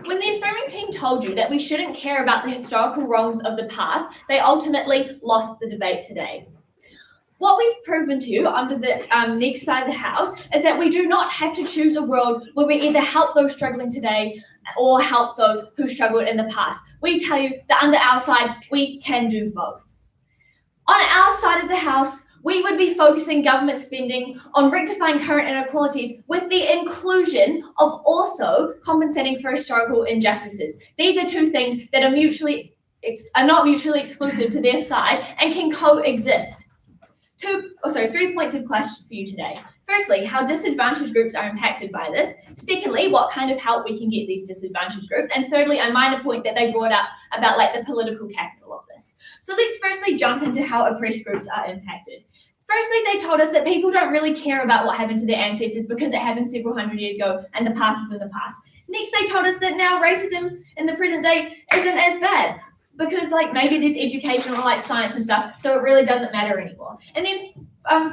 When the affirming team told you that we shouldn't care about the historical wrongs of the past, they ultimately lost the debate today. What we've proven to you under the next side of the house is that we do not have to choose a world where we either help those struggling today or help those who struggled in the past. We tell you that under our side, we can do both. On our side of the house, we would be focusing government spending on rectifying current inequalities with the inclusion of also compensating for historical injustices. These are two things that are not mutually exclusive to their side and can coexist. 3 points of question for you today. Firstly, how disadvantaged groups are impacted by this. Secondly, what kind of help we can get these disadvantaged groups. And thirdly, a minor point that they brought up about like the political capital of this. So let's firstly jump into how oppressed groups are impacted. Firstly, they told us that people don't really care about what happened to their ancestors because it happened several hundred years ago and the past is in the past. Next, they told us that now racism in the present day isn't as bad because like maybe there's education or like science and stuff, so it really doesn't matter anymore. And then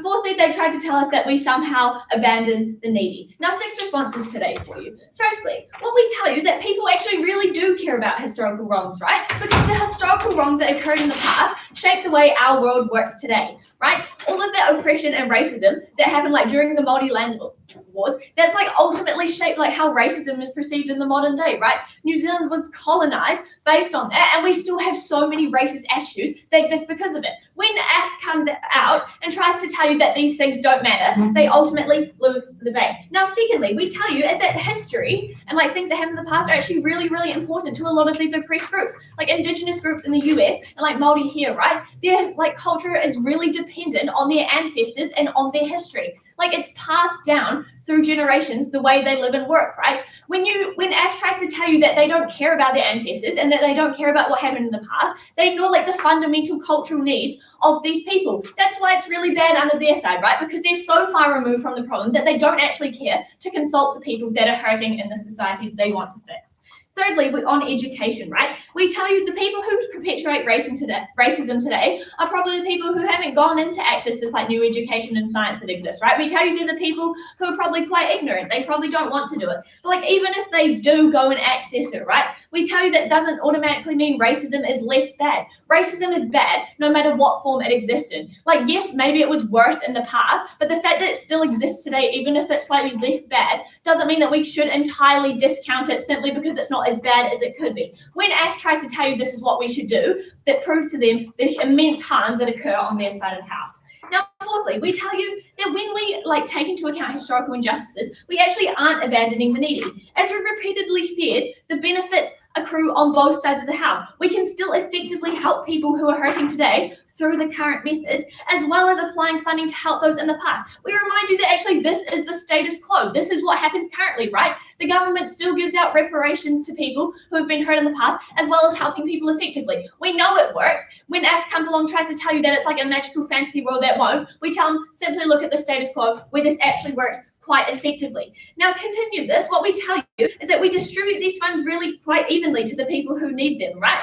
fourthly, they tried to tell us that we somehow abandon the needy. Now, 6 responses today for you. Firstly, what we tell you is that people actually really do care about historical wrongs, right? Because the historical wrongs that occurred in the past shape the way our world works today, right? All of that oppression and racism that happened like during the multi-land wars, that's like ultimately shaped like how racism is perceived in the modern day, right? New Zealand was colonized based on that, and we still have so many racist attitudes that exist because of it. When AF comes out and tries to tell you that these things don't matter, they ultimately lose the debate. Now, secondly, we tell you is that history and like things that happened in the past are actually really, really important to a lot of these oppressed groups, like Indigenous groups in the US and like Māori here, right? Their like culture is really dependent on their ancestors and on their history. Like it's passed down through generations the way they live and work, right? When Ash tries to tell you that they don't care about their ancestors and that they don't care about what happened in the past, they ignore like the fundamental cultural needs of these people. That's why it's really bad under their side, right? Because they're so far removed from the problem that they don't actually care to consult the people that are hurting in the societies they want to fix. Thirdly, on education, right? We tell you the people who perpetuate racism today are probably the people who haven't gone in to access this like new education and science that exists, right? We tell you they're the people who are probably quite ignorant. They probably don't want to do it. But like even if they do go and access it, right? We tell you that doesn't automatically mean racism is less bad. Racism is bad no matter what form it exists in. Like yes, maybe it was worse in the past, but the fact that it still exists today, even if it's slightly less bad, doesn't mean that we should entirely discount it simply because it's not as bad as it could be. When AF tries to tell you this is what we should do, that proves to them the immense harms that occur on their side of the house. Now, fourthly, we tell you that when we like take into account historical injustices, we actually aren't abandoning the needy. As we've repeatedly said, the benefits accrue on both sides of the house. We can still effectively help people who are hurting today through the current methods, as well as applying funding to help those in the past. We remind you that actually this is the status quo. This is what happens currently, right? The government still gives out reparations to people who have been hurt in the past, as well as helping people effectively. We know it works. When AF comes along and tries to tell you that it's like a magical fantasy world that won't, we tell them simply look at the status quo where this actually works quite effectively. Now, continue this. What we tell you is that we distribute these funds really quite evenly to the people who need them, right?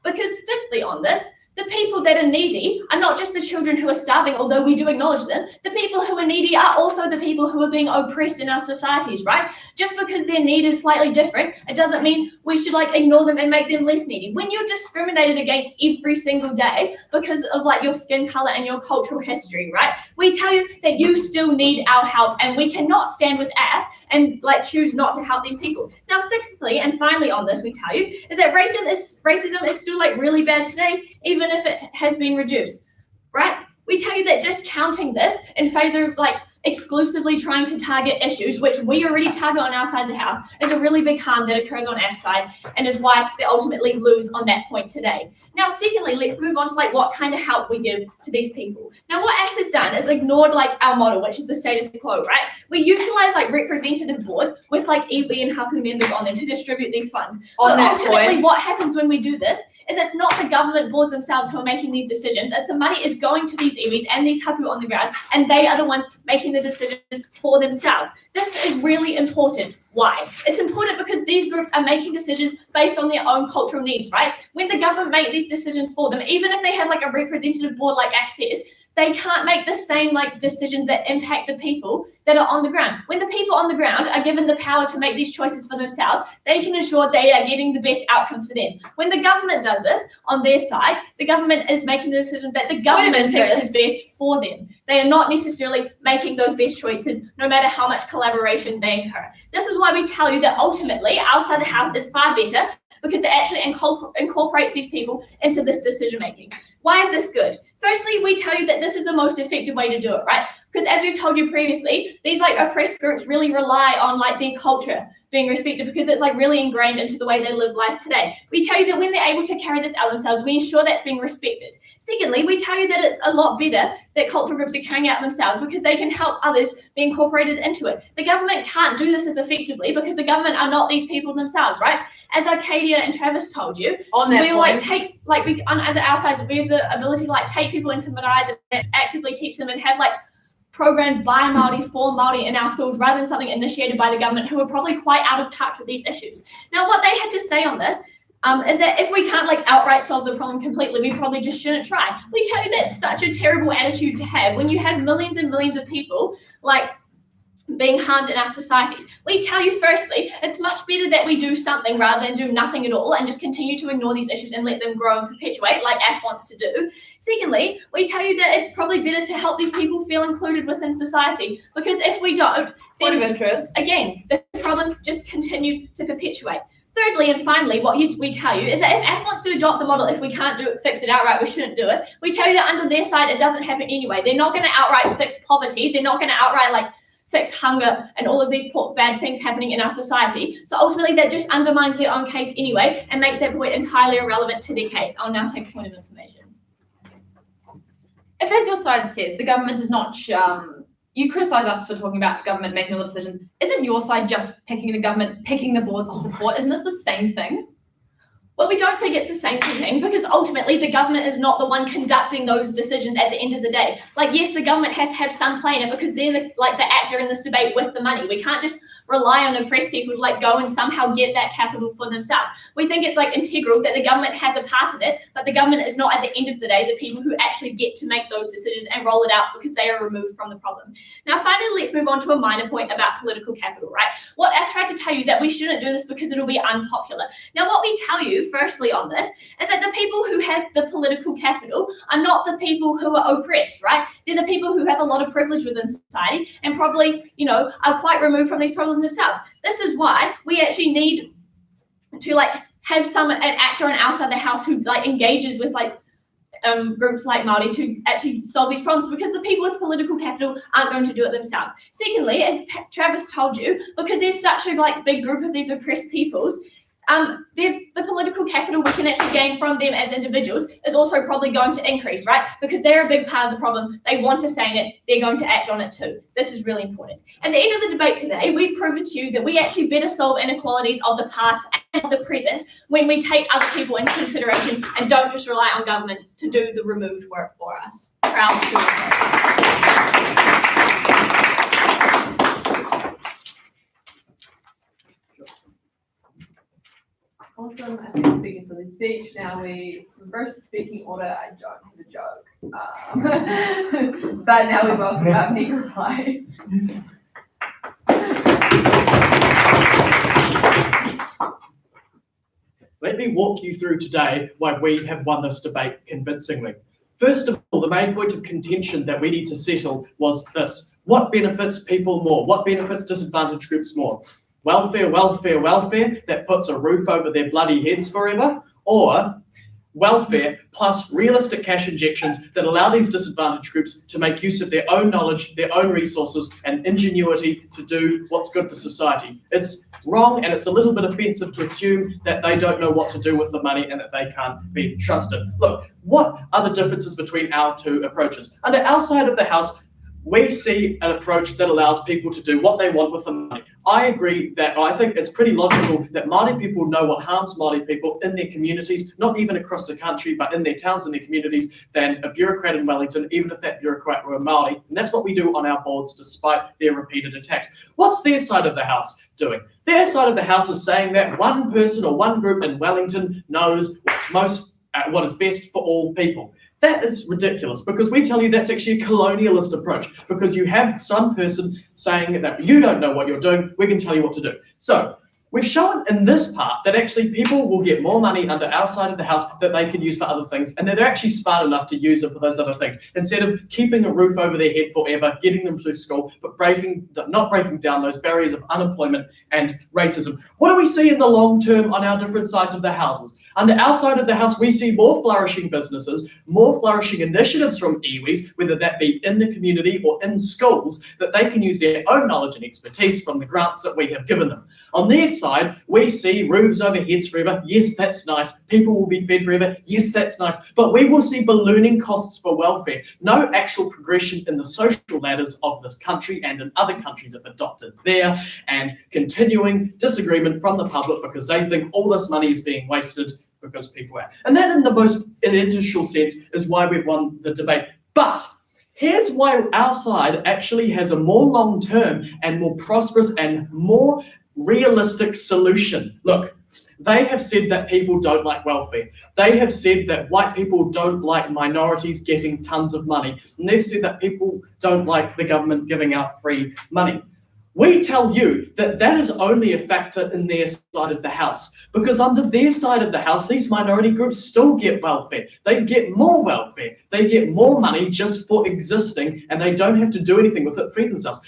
Because fifthly on this, the people that are needy are not just the children who are starving, although we do acknowledge them. The people who are needy are also the people who are being oppressed in our societies, right? Just because their need is slightly different, it doesn't mean we should like ignore them and make them less needy. When you're discriminated against every single day because of like your skin color and your cultural history, right? We tell you that you still need our help, and we cannot stand with AF and like choose not to help these people. Now, sixthly and finally on this, we tell you is that racism is still like really bad today, even if it has been reduced, right? We tell you that discounting this in favor of like exclusively trying to target issues, which we already target on our side of the house, is a really big harm that occurs on our side and is why they ultimately lose on that point today. Now, secondly, let's move on to like what kind of help we give to these people. Now, what AF has done is ignored like our model, which is the status quo, right? We utilize like representative boards with like EB and HAPU members on them to distribute these funds. On But that ultimately, point, what happens when we do this is it's not the government boards themselves who are making these decisions. It's the money is going to these EVs and these HAPU on the ground, and they are the ones making the decisions for themselves. This is really important. Why? It's important because these groups are making decisions based on their own cultural needs, right? When the government make these decisions for them, even if they have like a representative board like Ash says, they can't make the same like decisions that impact the people that are on the ground. When the people on the ground are given the power to make these choices for themselves, they can ensure they are getting the best outcomes for them. When the government does this on their side, the government is making the decision that the government thinks is best for them. They are not necessarily making those best choices, no matter how much collaboration they occur. This is why we tell you that ultimately our side of the house is far better, because it actually incorporates these people into this decision making. Why is this good? Firstly, we tell you that this is the most effective way to do it, right? Because as we've told you previously, these like oppressed groups really rely on like their culture being respected, because it's like really ingrained into the way they live life today. We tell you that when they're able to carry this out themselves, we ensure that's being respected. Secondly, we tell you that it's a lot better that cultural groups are carrying out themselves, because they can help others be incorporated into it. The government can't do this as effectively because the government are not these people themselves, right? As Arcadia and Travis told you, on that we point, like take like we under our sides, we have the ability to like take people into maraes and actively teach them and have like programs by Māori for Māori in our schools, rather than something initiated by the government, who are probably quite out of touch with these issues. Now, what they had to say on this is that if we can't like outright solve the problem completely, we probably just shouldn't try. We tell you that's such a terrible attitude to have when you have millions and millions of people like being harmed in our societies. We tell you firstly, it's much better that we do something rather than do nothing at all and just continue to ignore these issues and let them grow and perpetuate like AF wants to do. Secondly, we tell you that it's probably better to help these people feel included within society, because if we don't, point then of interest. again, the problem just continues to perpetuate. Thirdly and finally, what we tell you is that if AF wants to adopt the model, if we can't do it, fix it outright, we shouldn't do it. We tell you that under their side, it doesn't happen anyway. They're not going to outright fix poverty. They're not going to outright like fix hunger and all of these bad things happening in our society. So ultimately, that just undermines their own case anyway and makes that point entirely irrelevant to their case. I'll now take a point of information. If, as your side says, the government is not, you criticise us for talking about government making all the decisions, isn't your side just picking the government, picking the boards to support? Isn't this the same thing? Well, we don't think it's the same thing, because ultimately the government is not the one conducting those decisions at the end of the day. Like, yes, the government has to have some play in it, because they're the actor in this debate with the money. We can't just rely on oppressed people to like go and somehow get that capital for themselves. We think it's like integral that the government has a part of it, but the government is not at the end of the day the people who actually get to make those decisions and roll it out, because they are removed from the problem. Now, finally, let's move on to a minor point about political capital, right? What I've tried to tell you is that we shouldn't do this because it'll be unpopular. Now, what we tell you firstly on this is that the people who have the political capital are not the people who are oppressed, right? They're the people who have a lot of privilege within society and probably, are quite removed from these problems themselves. This is why we actually need to like have an actor on our side of the house who like engages with like groups like Māori to actually solve these problems, because the people with political capital aren't going to do it themselves. Secondly, as Travis told you, because there's such a like big group of these oppressed peoples, The political capital we can actually gain from them as individuals is also probably going to increase, right? Because they're a big part of the problem. They want to say it, they're going to act on it too. This is really important. At the end of the debate today, we've proven to you that we actually better solve inequalities of the past and of the present when we take other people into consideration and don't just rely on government to do the removed work for us. Proud to Awesome. I think speaking for this speech. Now we reverse the speaking order. I don't have a joke. But now we welcome Nick Reply. Let me walk you through today why we have won this debate convincingly. First of all, the main point of contention that we need to settle was this. What benefits people more? What benefits disadvantaged groups more? Welfare, welfare, welfare that puts a roof over their bloody heads forever, or welfare plus realistic cash injections that allow these disadvantaged groups to make use of their own knowledge, their own resources, and ingenuity to do what's good for society. It's wrong and it's a little bit offensive to assume that they don't know what to do with the money and that they can't be trusted. Look, what are the differences between our two approaches? Under our side of the house, we see an approach that allows people to do what they want with the money. I agree that I think it's pretty logical that Māori people know what harms Māori people in their communities, not even across the country, but in their towns and their communities, than a bureaucrat in Wellington, even if that bureaucrat were Māori. And that's what we do on our boards, despite their repeated attacks. What's their side of the house doing? Their side of the house is saying that one person or one group in Wellington knows what is best for all people. That is ridiculous, because we tell you that's actually a colonialist approach, because you have some person saying that you don't know what you're doing, we can tell you what to do. So we've shown in this part that actually people will get more money under our side of the house that they can use for other things, and that they're actually smart enough to use it for those other things, instead of keeping a roof over their head forever, getting them through school, but not breaking down those barriers of unemployment and racism. What do we see in the long term on our different sides of the houses? Under our side of the house, we see more flourishing businesses, more flourishing initiatives from iwis, whether that be in the community or in schools, that they can use their own knowledge and expertise from the grants that we have given them. On their side, we see roofs over heads forever. Yes, that's nice. People will be fed forever. Yes, that's nice. But we will see ballooning costs for welfare. No actual progression in the social ladders of this country and in other countries have adopted there, and continuing disagreement from the public because they think all this money is being wasted because people are. And that in the most initial sense is why we've won the debate. But here's why our side actually has a more long-term and more prosperous and more realistic solution. Look, they have said that people don't like welfare. They have said that white people don't like minorities getting tons of money. And they've said that people don't like the government giving out free money. We tell you that that is only a factor in their side of the house, because under their side of the house, these minority groups still get welfare. They get more welfare. They get more money just for existing, and they don't have to do anything with it, feed themselves.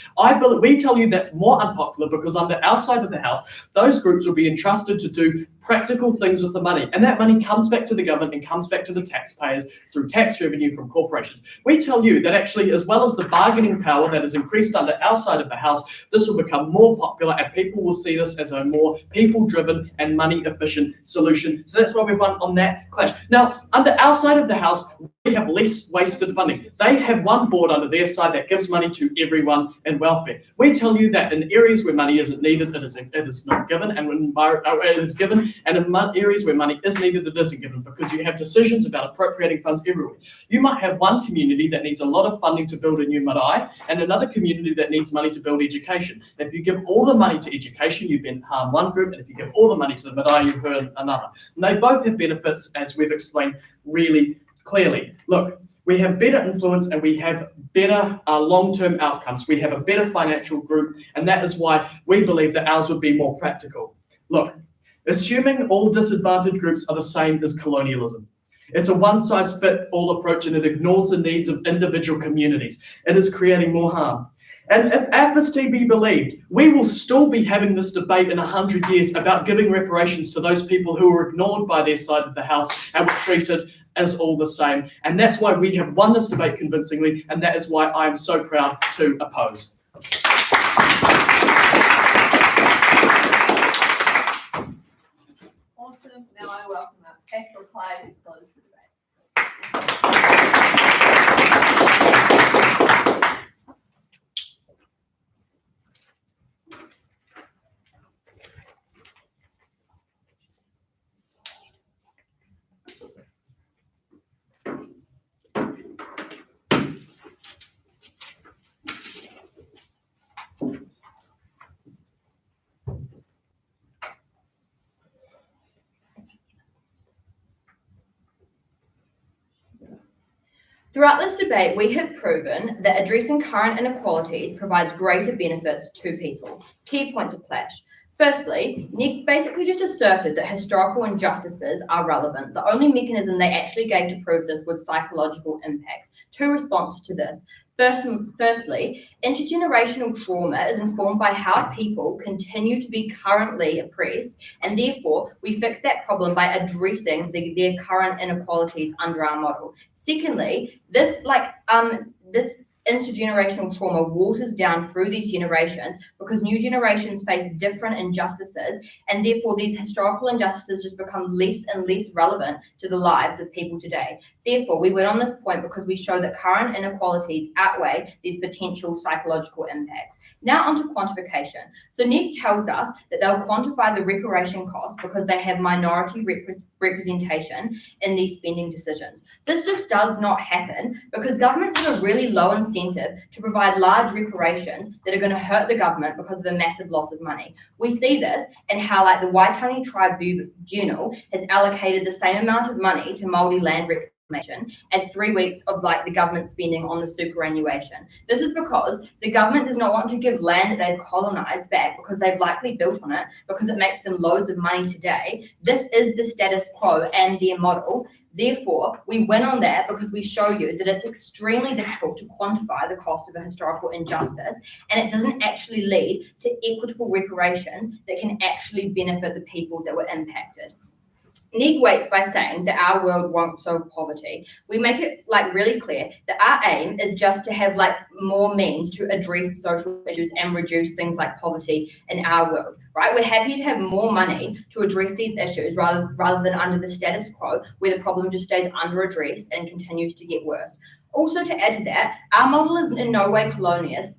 We tell you that's more unpopular, because under our side of the house, those groups will be entrusted to do practical things with the money, and that money comes back to the government and comes back to the taxpayers through tax revenue from corporations. We tell you that actually, as well as the bargaining power that is increased under our side of the house, this will become more popular, and people will see this as a more people-driven and money-efficient solution. So that's why we won on that clash. Now, under our side of the house, we have less wasted funding. They have one board under their side that gives money to everyone in welfare. We tell you that in areas where money isn't needed, it is not given, and when it is given, and in areas where money is needed, it isn't given, because you have decisions about appropriating funds everywhere. You might have one community that needs a lot of funding to build a new marae, and another community that needs money to build education. If you give all the money to education, you then harm one group, and if you give all the money to the marae, you hurt another. And they both have benefits, as we've explained really clearly. Look, we have better influence and we have better long-term outcomes. We have a better financial group, and that is why we believe that ours would be more practical. Look, assuming all disadvantaged groups are the same is colonialism. It's a one-size-fits-all approach, and it ignores the needs of individual communities. It is creating more harm. And if this to be believed, we will still be having this debate in 100 years about giving reparations to those people who were ignored by their side of the house and were treated as all the same. And that's why we have won this debate convincingly, and that is why I am so proud to oppose. 5 is closed for debate. Throughout this debate, we have proven that addressing current inequalities provides greater benefits to people. Key points of clash. Firstly, Nick basically just asserted that historical injustices are relevant. The only mechanism they actually gave to prove this was psychological impacts. Two responses to this. Firstly, intergenerational trauma is informed by how people continue to be currently oppressed, and therefore we fix that problem by addressing their current inequalities under our model. Secondly, this intergenerational trauma waters down through these generations because new generations face different injustices, and therefore these historical injustices just become less and less relevant to the lives of people today. Therefore, we went on this point because we show that current inequalities outweigh these potential psychological impacts. Now onto quantification. So Nick tells us that they'll quantify the reparation cost because they have minority representation in these spending decisions. This just does not happen because governments have a really low incentive to provide large reparations that are going to hurt the government because of a massive loss of money. We see this in how the Waitangi Tribunal has allocated the same amount of money to Māori land reclamation as 3 weeks of the government spending on the superannuation. This is because the government does not want to give land that they've colonised back because they've likely built on it because it makes them loads of money today. This is the status quo and their model. Therefore, we win on that because we show you that it's extremely difficult to quantify the cost of a historical injustice, and it doesn't actually lead to equitable reparations that can actually benefit the people that were impacted. Neg waits by saying that our world won't solve poverty. We make it really clear that our aim is just to have more means to address social issues and reduce things like poverty in our world, right? We're happy to have more money to address these issues rather than under the status quo where the problem just stays under addressed and continues to get worse. Also, to add to that, our model is in no way colonialist.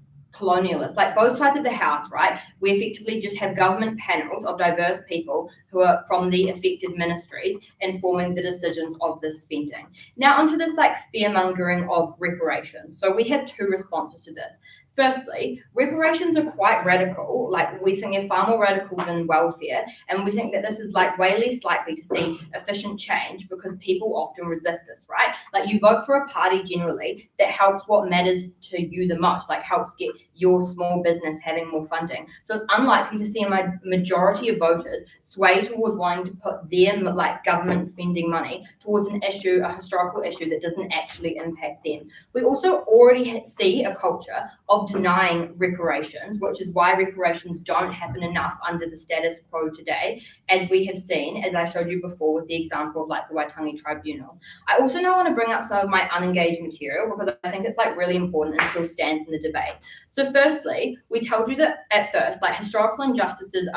Both sides of the house, right? We effectively just have government panels of diverse people who are from the affected ministries informing the decisions of this spending. Now onto this fear-mongering of reparations. So we have two responses to this. Firstly, reparations are quite radical. We think they're far more radical than welfare, and we think that this is way less likely to see efficient change because people often resist this, right? You vote for a party generally that helps what matters to you the most, helps get your small business having more funding. So it's unlikely to see a majority of voters sway towards wanting to put their government spending money towards an issue, a historical issue that doesn't actually impact them. We also already see a culture of denying reparations, which is why reparations don't happen enough under the status quo today, as we have seen, as I showed you before with the example of the Waitangi Tribunal. I also now want to bring up some of my unengaged material because I think it's really important and still stands in the debate. So firstly, we told you that at first, historical injustices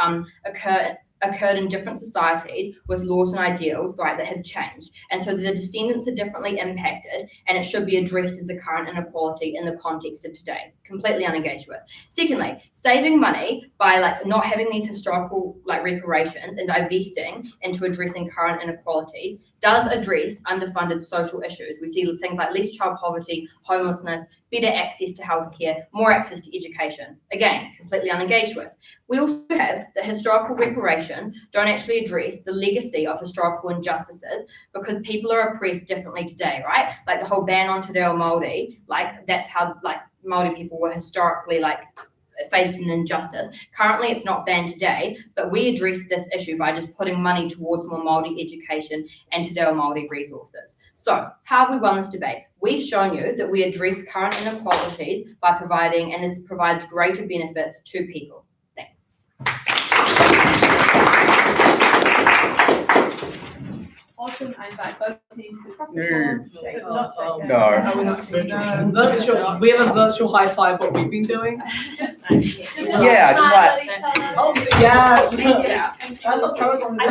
occurred in different societies with laws and ideals, that have changed. And so the descendants are differently impacted, and it should be addressed as a current inequality in the context of today. Completely unengaged with. Secondly, saving money by not having these historical reparations and divesting into addressing current inequalities does address underfunded social issues. We see things like less child poverty, homelessness, better access to healthcare, more access to education. Again, completely unengaged with. We also have that historical reparations don't actually address the legacy of historical injustices because people are oppressed differently today, right? The whole ban on Te Reo Māori, that's how Māori people were historically facing injustice. Currently, it's not banned today, but we address this issue by just putting money towards more Māori education and Te Reo Māori resources. So, how have we won this debate? We've shown you that we address current inequalities by providing, and this provides greater benefits to people. Thanks. Awesome. I invite both teams to cross the No. floor. No. Virtual. We have a virtual high five. What we've been doing. Yeah, just Oh yes. Thank you. That's what I was on the